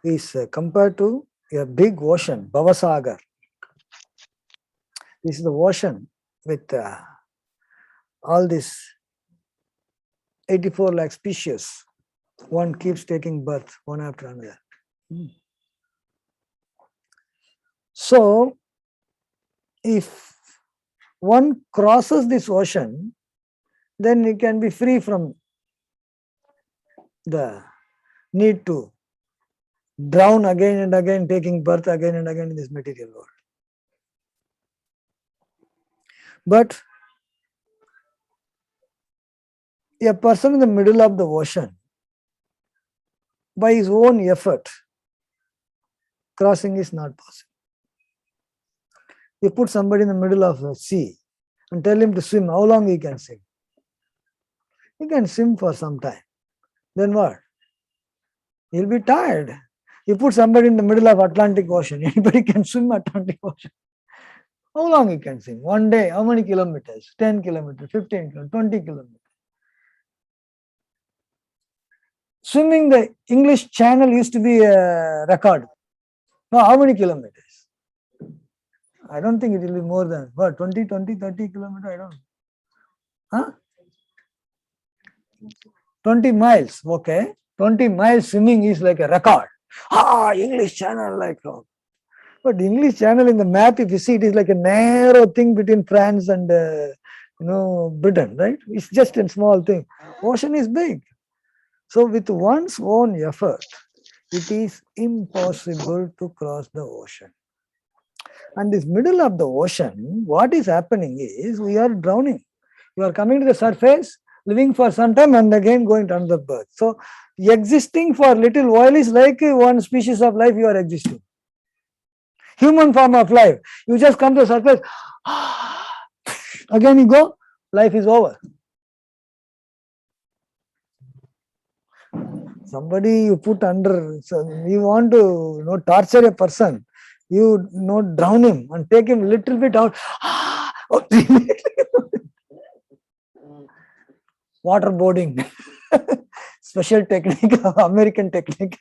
is compared to a big ocean, Bhavasagar. This is the ocean with all these 84 lakh species. One keeps taking birth one after another. So, if one crosses this ocean, then it can be free from the need to drown again and again, taking birth again and again in this material world. But a person in the middle of the ocean, by his own effort, crossing is not possible. You put somebody in the middle of a sea and tell him to swim, how long he can swim? He can swim for some time. Then what? He'll be tired. You put somebody in the middle of Atlantic Ocean, anybody can swim Atlantic Ocean. How long he can swim? One day, how many kilometers? 10 kilometers, 15 kilometers, 20 kilometers. Swimming the English Channel used to be a record. Now, how many kilometers? I don't think it will be more than, what, 20, 30 kilometers? I don't know. Huh? 20 miles, okay. 20 miles swimming is like a record. English Channel, like. But English Channel in the map, if you see, it is like a narrow thing between France and, Britain, right? It's just a small thing. Ocean is big. So with one's own effort, it is impossible to cross the ocean. And this middle of the ocean, what is happening is we are drowning. You are coming to the surface, living for some time and again going to another birth. So existing for little while is like one species of life you are existing. Human form of life. You just come to the surface, again you go, life is over. Somebody you put under, so you want to torture a person, you drown him and take him little bit out. Waterboarding, special technique, American technique.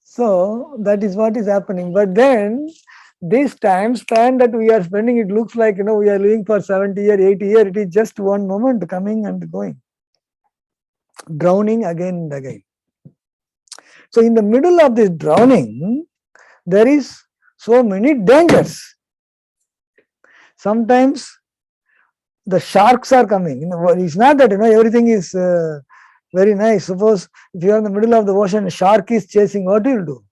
So that is what is happening. But then this time span that we are spending, it looks like we are living for 70 years, 80 years. It is just one moment coming and going, drowning again and again. So in the middle of this drowning, there is so many dangers. Sometimes the sharks are coming. It's not that everything is very nice. Suppose if you are in the middle of the ocean, a shark is chasing, what will do?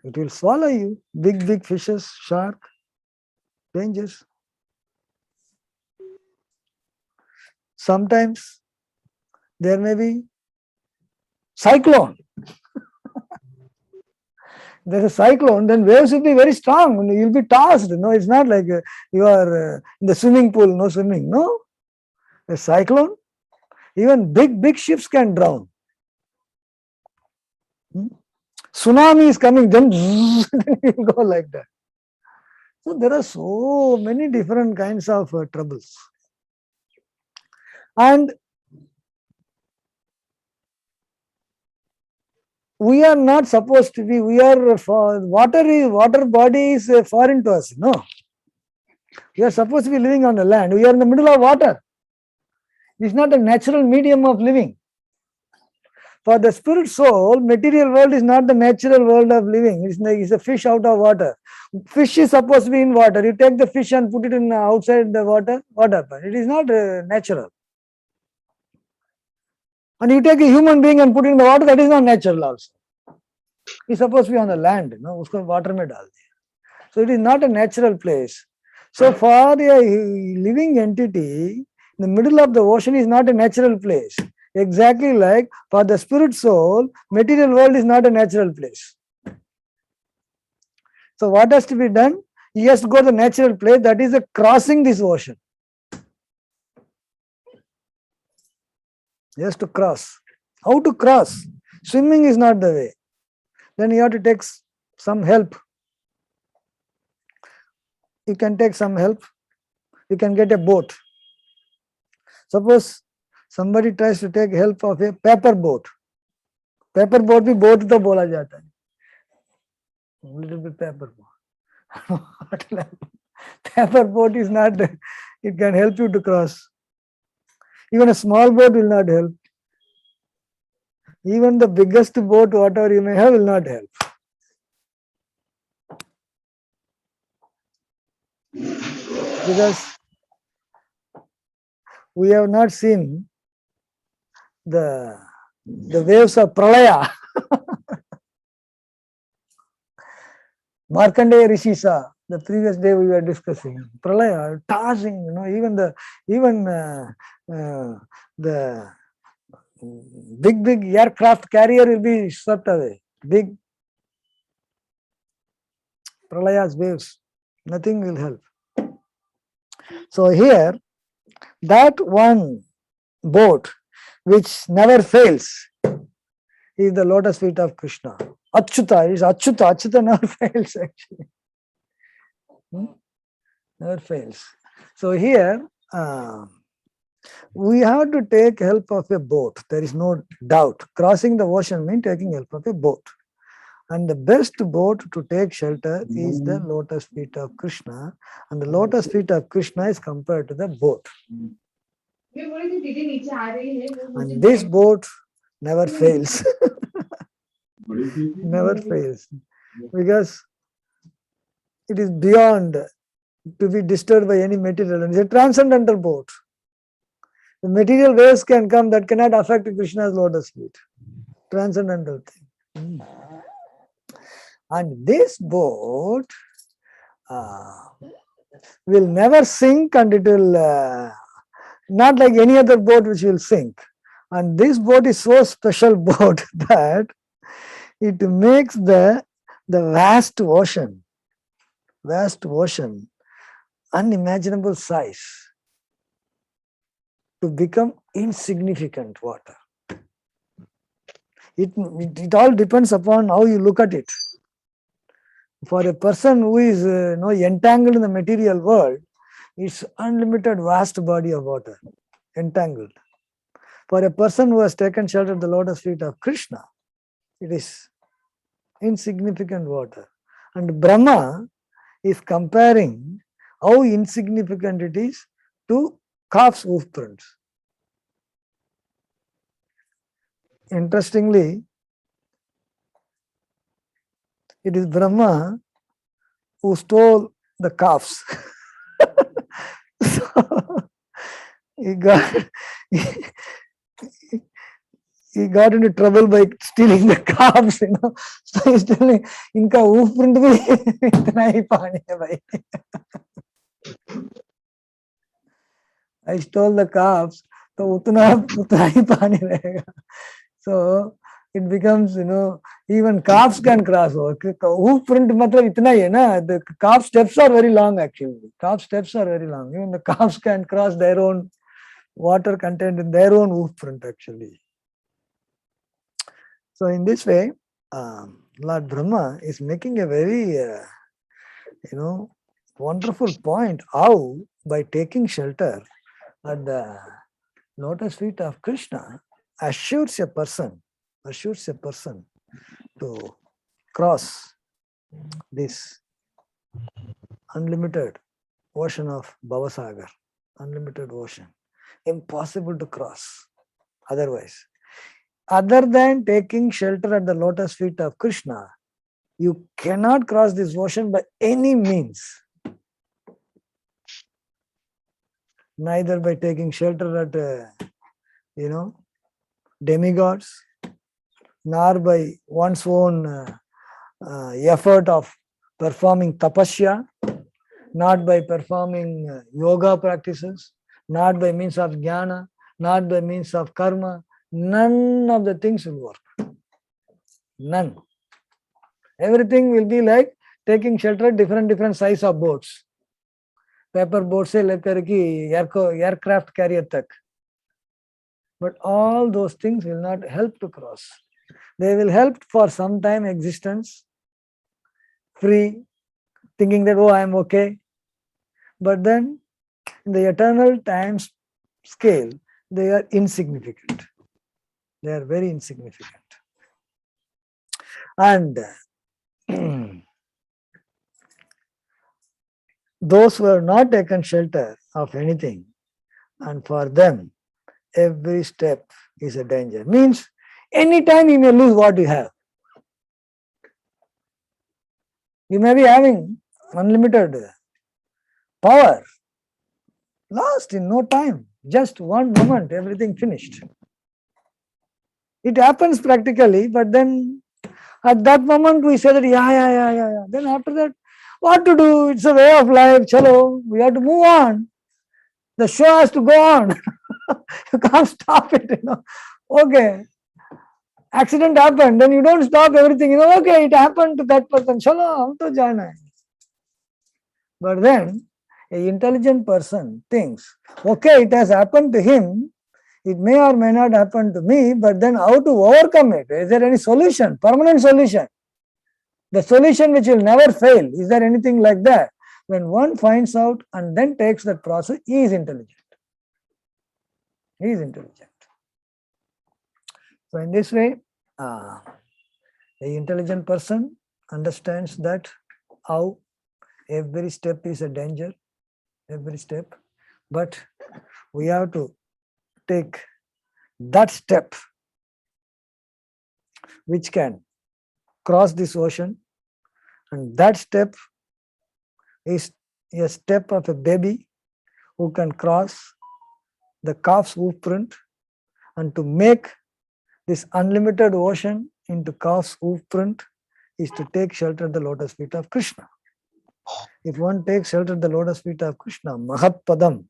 It will swallow you. Big fishes, shark, dangers. Sometimes there may be cyclone. There's a cyclone, then waves will be very strong. You'll be tossed. No, it's not like you are in the swimming pool, no swimming. No, a cyclone. Even big ships can drown. Tsunami is coming, then you go like that. So there are so many different kinds of troubles. And we are not supposed to be, water body is foreign to us, no. We are supposed to be living on the land. We are in the middle of water. It's not a natural medium of living. For the spirit soul, material world is not the natural world of living. It's a fish out of water. Fish is supposed to be in water. You take the fish and put it in outside the water, what happens? It is not natural. And you take a human being and put it in the water, that is not natural also. It's supposed to be on the land, usko water mein dal diya. So it is not a natural place. So for a living entity, the middle of the ocean is not a natural place. Exactly like for the spirit soul, material world is not a natural place. So what has to be done? He has to go to the natural place, that is crossing this ocean. He has to cross. How to cross? Swimming is not the way. Then you have to take some help. You can take some help. You can get a boat. Suppose somebody tries to take help of a paper boat. Paper boat भी boat तो बोला जाता है. Little bit paper boat. Paper boat is not, it can help you to cross. Even a small boat will not help. Even the biggest boat, whatever you may have, will not help. Because we have not seen the waves of Pralaya. Markandeya Rishi saw, the previous day we were discussing, Pralaya, tossing, even the big aircraft carrier will be swept away. Big Pralaya's waves, nothing will help. So here, that one boat which never fails is the lotus feet of Krishna. Achyuta is Achyuta. Achyuta never fails actually. Never fails. So here, we have to take help of a boat. There is no doubt. Crossing the ocean means taking help of a boat. And the best boat to take shelter is the lotus feet of Krishna. And the lotus feet of Krishna is compared to the boat. And this boat never fails. Never fails. Because it is beyond to be disturbed by any material. And it's a transcendental boat. The material waves can come that cannot affect Krishna's lotus feet. Transcendental thing. And this boat will never sink, and it will not like any other boat which will sink. And this boat is so special boat that it makes the vast ocean, unimaginable size to become insignificant water. It all depends upon how you look at it. For a person who is entangled in the material world, it's unlimited vast body of water, entangled. For a person who has taken shelter at the lotus feet of Krishna, it is insignificant water. And Brahma is comparing how insignificant it is to calf's hoof prints. Interestingly, it is Brahma who stole the calves. So he got into trouble by stealing the calves, So he's telling, "Inka hoof print bhi itna hi pani hai bhai." I stole the calves, so utna hi pani rahega. So it becomes, even calves can cross over. Hoof print matlab itna hi hai na. The calf steps are very long actually. Calf steps are very long. Even the calves can cross their own water contained in their own hoof print actually. So in this way, Lord Brahma is making a very, wonderful point. How by taking shelter at the lotus feet of Krishna assures a person to cross this unlimited ocean of Bhavasagar, unlimited ocean, impossible to cross otherwise. Other than taking shelter at the lotus feet of Krishna, you cannot cross this ocean by any means. Neither by taking shelter at, demigods, nor by one's own effort of performing tapasya, not by performing yoga practices, not by means of jnana, not by means of karma. None of the things will work. None. Everything will be like taking shelter at different size of boats. Paper boat se lekar ki aircraft carrier tak. But all those things will not help to cross. They will help for some time existence, free, thinking that, oh, I am okay. But then, in the eternal time scale, they are insignificant. They are very insignificant. And those who have not taken shelter of anything, and for them, every step is a danger. Means anytime you may lose what you have. You may be having unlimited power, lost in no time, just one moment, everything finished. It happens practically, but then at that moment we say that yeah. Then after that, what to do? It's a way of life. Chalo, we have to move on. The show has to go on. You can't stop it, Okay. Accident happened, then you don't stop everything, okay, it happened to that person. Chalo, hum to jana hai. But then an intelligent person thinks, okay, it has happened to him, it may or may not happen to me, but then how to overcome it? Is there any solution, permanent solution? The solution which will never fail, is there anything like that? When one finds out and then takes that process, he is intelligent. He is intelligent. So in this way, the intelligent person understands that how every step is a danger, every step, but we have to take that step which can cross this ocean, and that step is a step of a baby who can cross the calf's hoof print, and to make this unlimited ocean into calf's hoof print is to take shelter at the lotus feet of Krishna. If one takes shelter at the lotus feet of Krishna, Mahat Padam,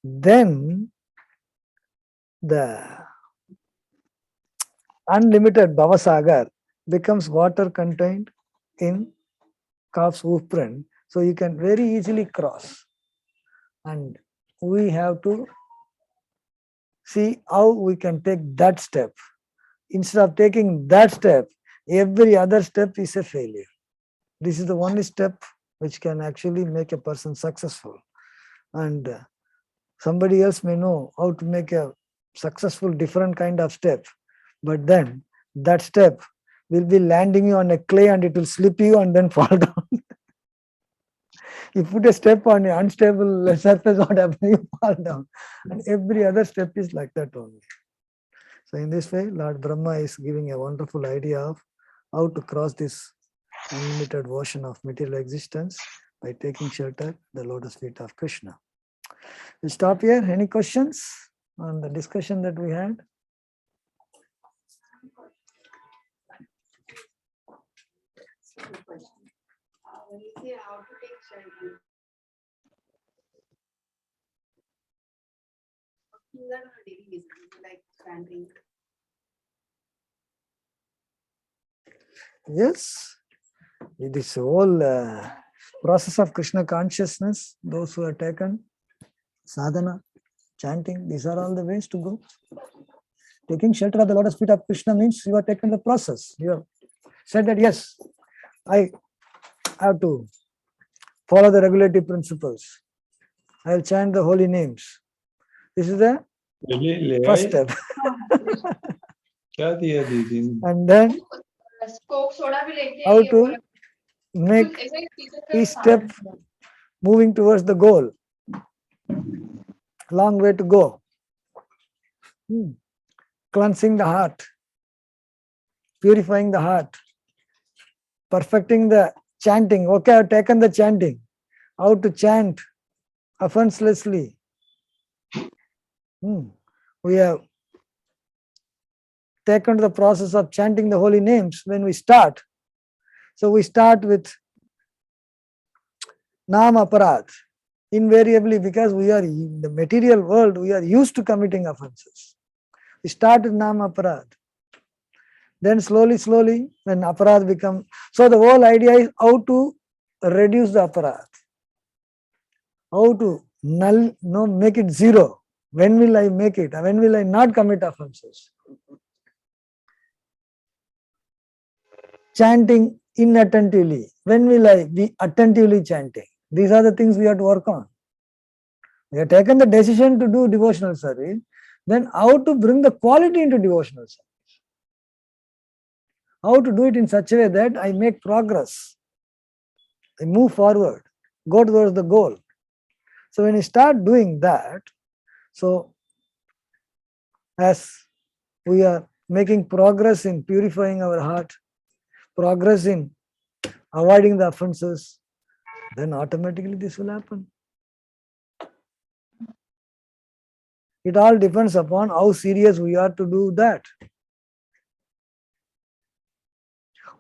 then the unlimited Bhavasagar becomes water contained in calf's hoof print, so you can very easily cross. And we have to see how we can take that step. Instead of taking that step, every other step is a failure. This is the only step which can actually make a person successful. And somebody else may know how to make a successful different kind of step, but then that step will be landing you on a clay and it will slip you and then fall down. You put a step on an unstable surface, what happens? You fall down. And every other step is like that only. So in this way, Lord Brahma is giving a wonderful idea of how to cross this unlimited ocean of material existence by taking shelter at the lotus feet of Krishna. We'll stop here. Any questions on the discussion that we had? When you say how to take shelter, do that on a daily basis, like chanting. Yes, this whole process of Krishna consciousness, those who have taken sadhana, chanting, these are all the ways to go. Taking shelter of the lotus feet of Krishna means you have taken the process. You have said that, yes, I have to follow the regulative principles. I will chant the holy names. This is the first step. And then how to make each step moving towards the goal. Long way to go. Cleansing the heart, purifying the heart, perfecting the chanting. Okay, I've taken the chanting. How to chant offenselessly. We have taken the process of chanting the holy names when we start. So we start with Nam Aparad. Invariably, because we are in the material world, we are used to committing offenses. We start with Nam Aparad. Then slowly, when Aparad becomes... So the whole idea is how to reduce the Aparad. How to make it zero. When will I make it? When will I not commit offenses? Chanting inattentively. When will I be attentively chanting? These are the things we have to work on. We have taken the decision to do devotional service, Then how to bring the quality into devotional service? How to do it in such a way that I make progress, I move forward, go towards the goal. So when you start doing that, so as we are making progress in purifying our heart, progress in avoiding the offenses, then automatically this will happen. It all depends upon how serious we are to do that.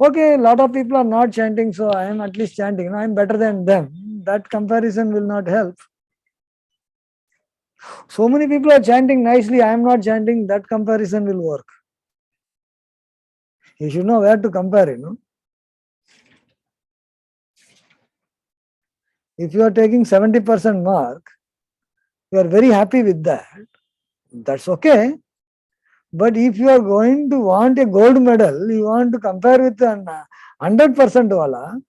Okay, a lot of people are not chanting, so I am at least chanting. I am better than them. That comparison will not help. So many people are chanting nicely, I am not chanting, that comparison will work. You should know where to compare it. No? If you are taking 70% mark, you are very happy with that, that's okay. But if you are going to want a gold medal, you want to compare with an 100% wala,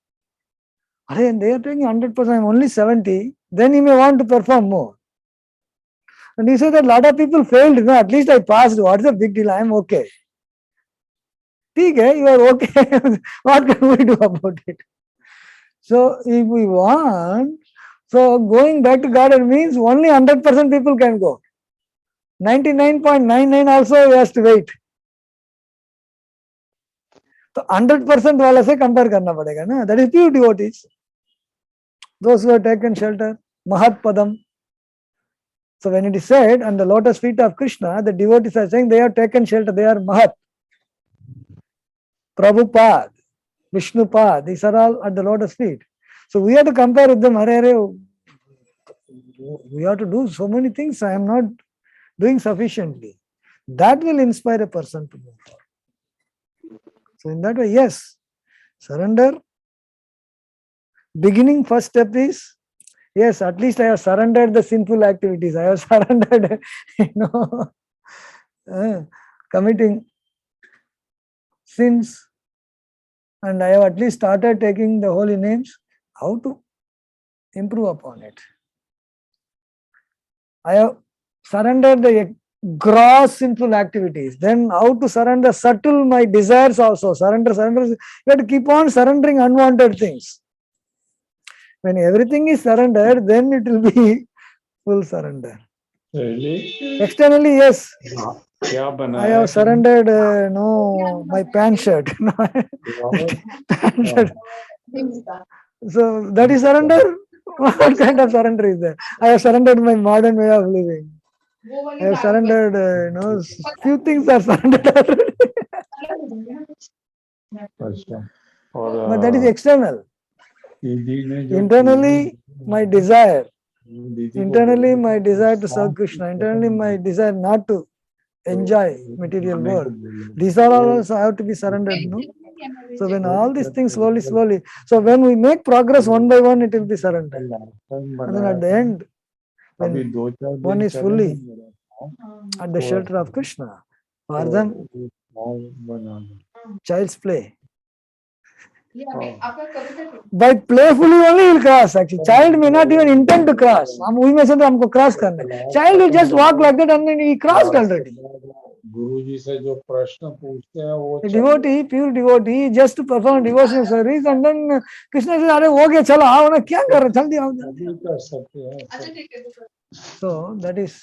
and they are taking 100%, I am only 70, then you may want to perform more. And you say that a lot of people failed, no, at least I passed, what's the big deal, I am okay. Okay, you are okay, what can we do about it? So if we want, so going back to garden means only 100% people can go. 99.99 also has to wait. So 100% वाला से compare करना पड़ेगा ना. That is pure devotees. Those who have taken shelter, Mahat Padam. So when it is said on the lotus feet of Krishna, the devotees are saying they have taken shelter, they are Mahat. Prabhupada, Vishnupad, these are all at the lotus feet. So we have to compare with them. We have to do so many things. I am not doing sufficiently. That will inspire a person to move forward. So in that way, yes, surrender. Beginning first step is, yes, at least I have surrendered the sinful activities. I have surrendered, committing sins, and I have at least started taking the holy names. How to improve upon it? I have surrendered the gross sinful activities. Then how to surrender subtle my desires also. Surrender. You have to keep on surrendering unwanted things. When everything is surrendered, then it will be full surrender. Externally, yes. I have surrendered my pant shirt. Pant shirt. So that is surrender. What kind of surrender is that? I have surrendered my modern way of living. I have surrendered, few things are surrendered. But that is external. Internally, my desire. Internally, my desire to serve Krishna. Internally, my desire not to enjoy material world. These are all also have to be surrendered. No? So when all these things slowly, so when we make progress one by one, it will be surrendered. And then at the end, when one is fully at the shelter of Krishna, for them, child's play. By playfully only he will cross. Actually, child may not even intend to cross. We may say that हमको cross करना है. Child will just walk like that and then he crossed already. गुरुजी से जो प्रश्न पूछते हैं वो A devotee, pure devotee, just to perform devotional service, and then Krishna says, "अरे हो गया, चलो आओ ना, क्या कर रहे, जल्दी आओ." कर सकते हैं. So that is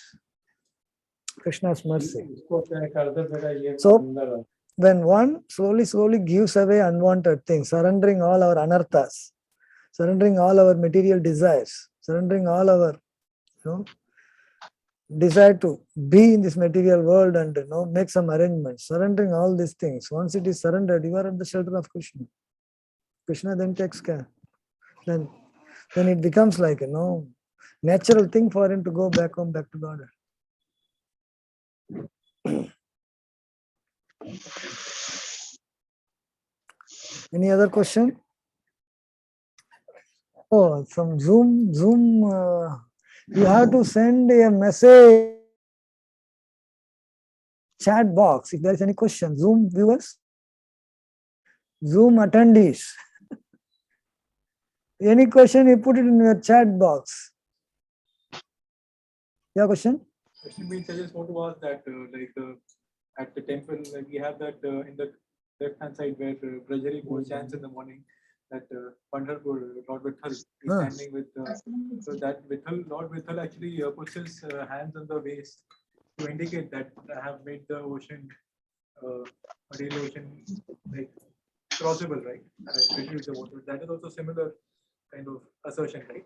Krishna's mercy. इसको क्या करते बेटा ये So अंदर है. when one slowly gives away unwanted things, surrendering all our anarthas, surrendering all our material desires, surrendering all our desire to be in this material world and make some arrangements, surrendering all these things. Once it is surrendered, you are at the shelter of Krishna. Krishna then takes care. Then it becomes like natural thing for him to go back home, back to God. Any other question? Oh, some Zoom. You have to send a message chat box if there is any question. Zoom viewers, Zoom attendees. Any question, you put it in your chat box. Your question? Question means I just want to ask that, at the temple, we have that in the left-hand side where Brajari Moor chants in the morning, that Pandharpur, Lord Vithal is standing with, so that Vithal, Lord Vithal actually puts his hands on the waist to indicate that I have made the ocean, material ocean, like crossable, right? Especially with the water. That is also similar kind of assertion, right?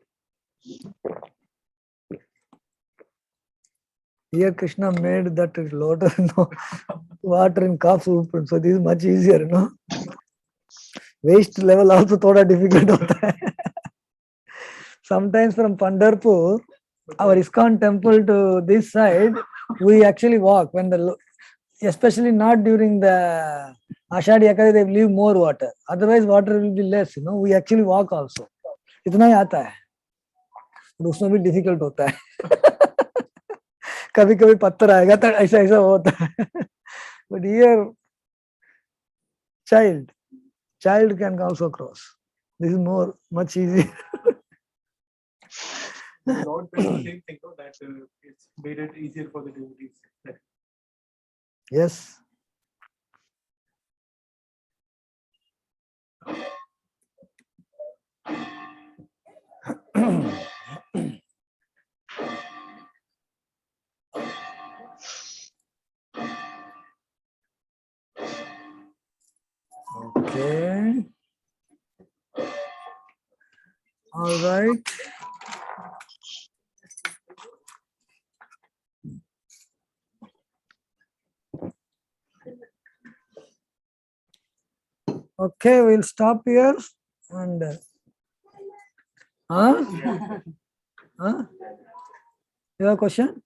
Here Krishna made that water, water in calf soup. So this is much easier, Waist level also thoda difficult hota hai. Sometimes from Pandharpur, our ISKCON temple to this side, we actually walk when especially not during the Ashadhi Ekadasi, they leave more water. Otherwise, water will be less. We actually walk also. इतना ही आता है, उसमें भी difficult होता है. कभी कभी पत्थर आएगा तो ऐसा ऐसा होता है. But here, child can also cross. This is much easier. The Lord did the same thing, that it's made it easier for the devotees. Yes. Okay. All right. Okay, we'll stop here. And huh? You have a question?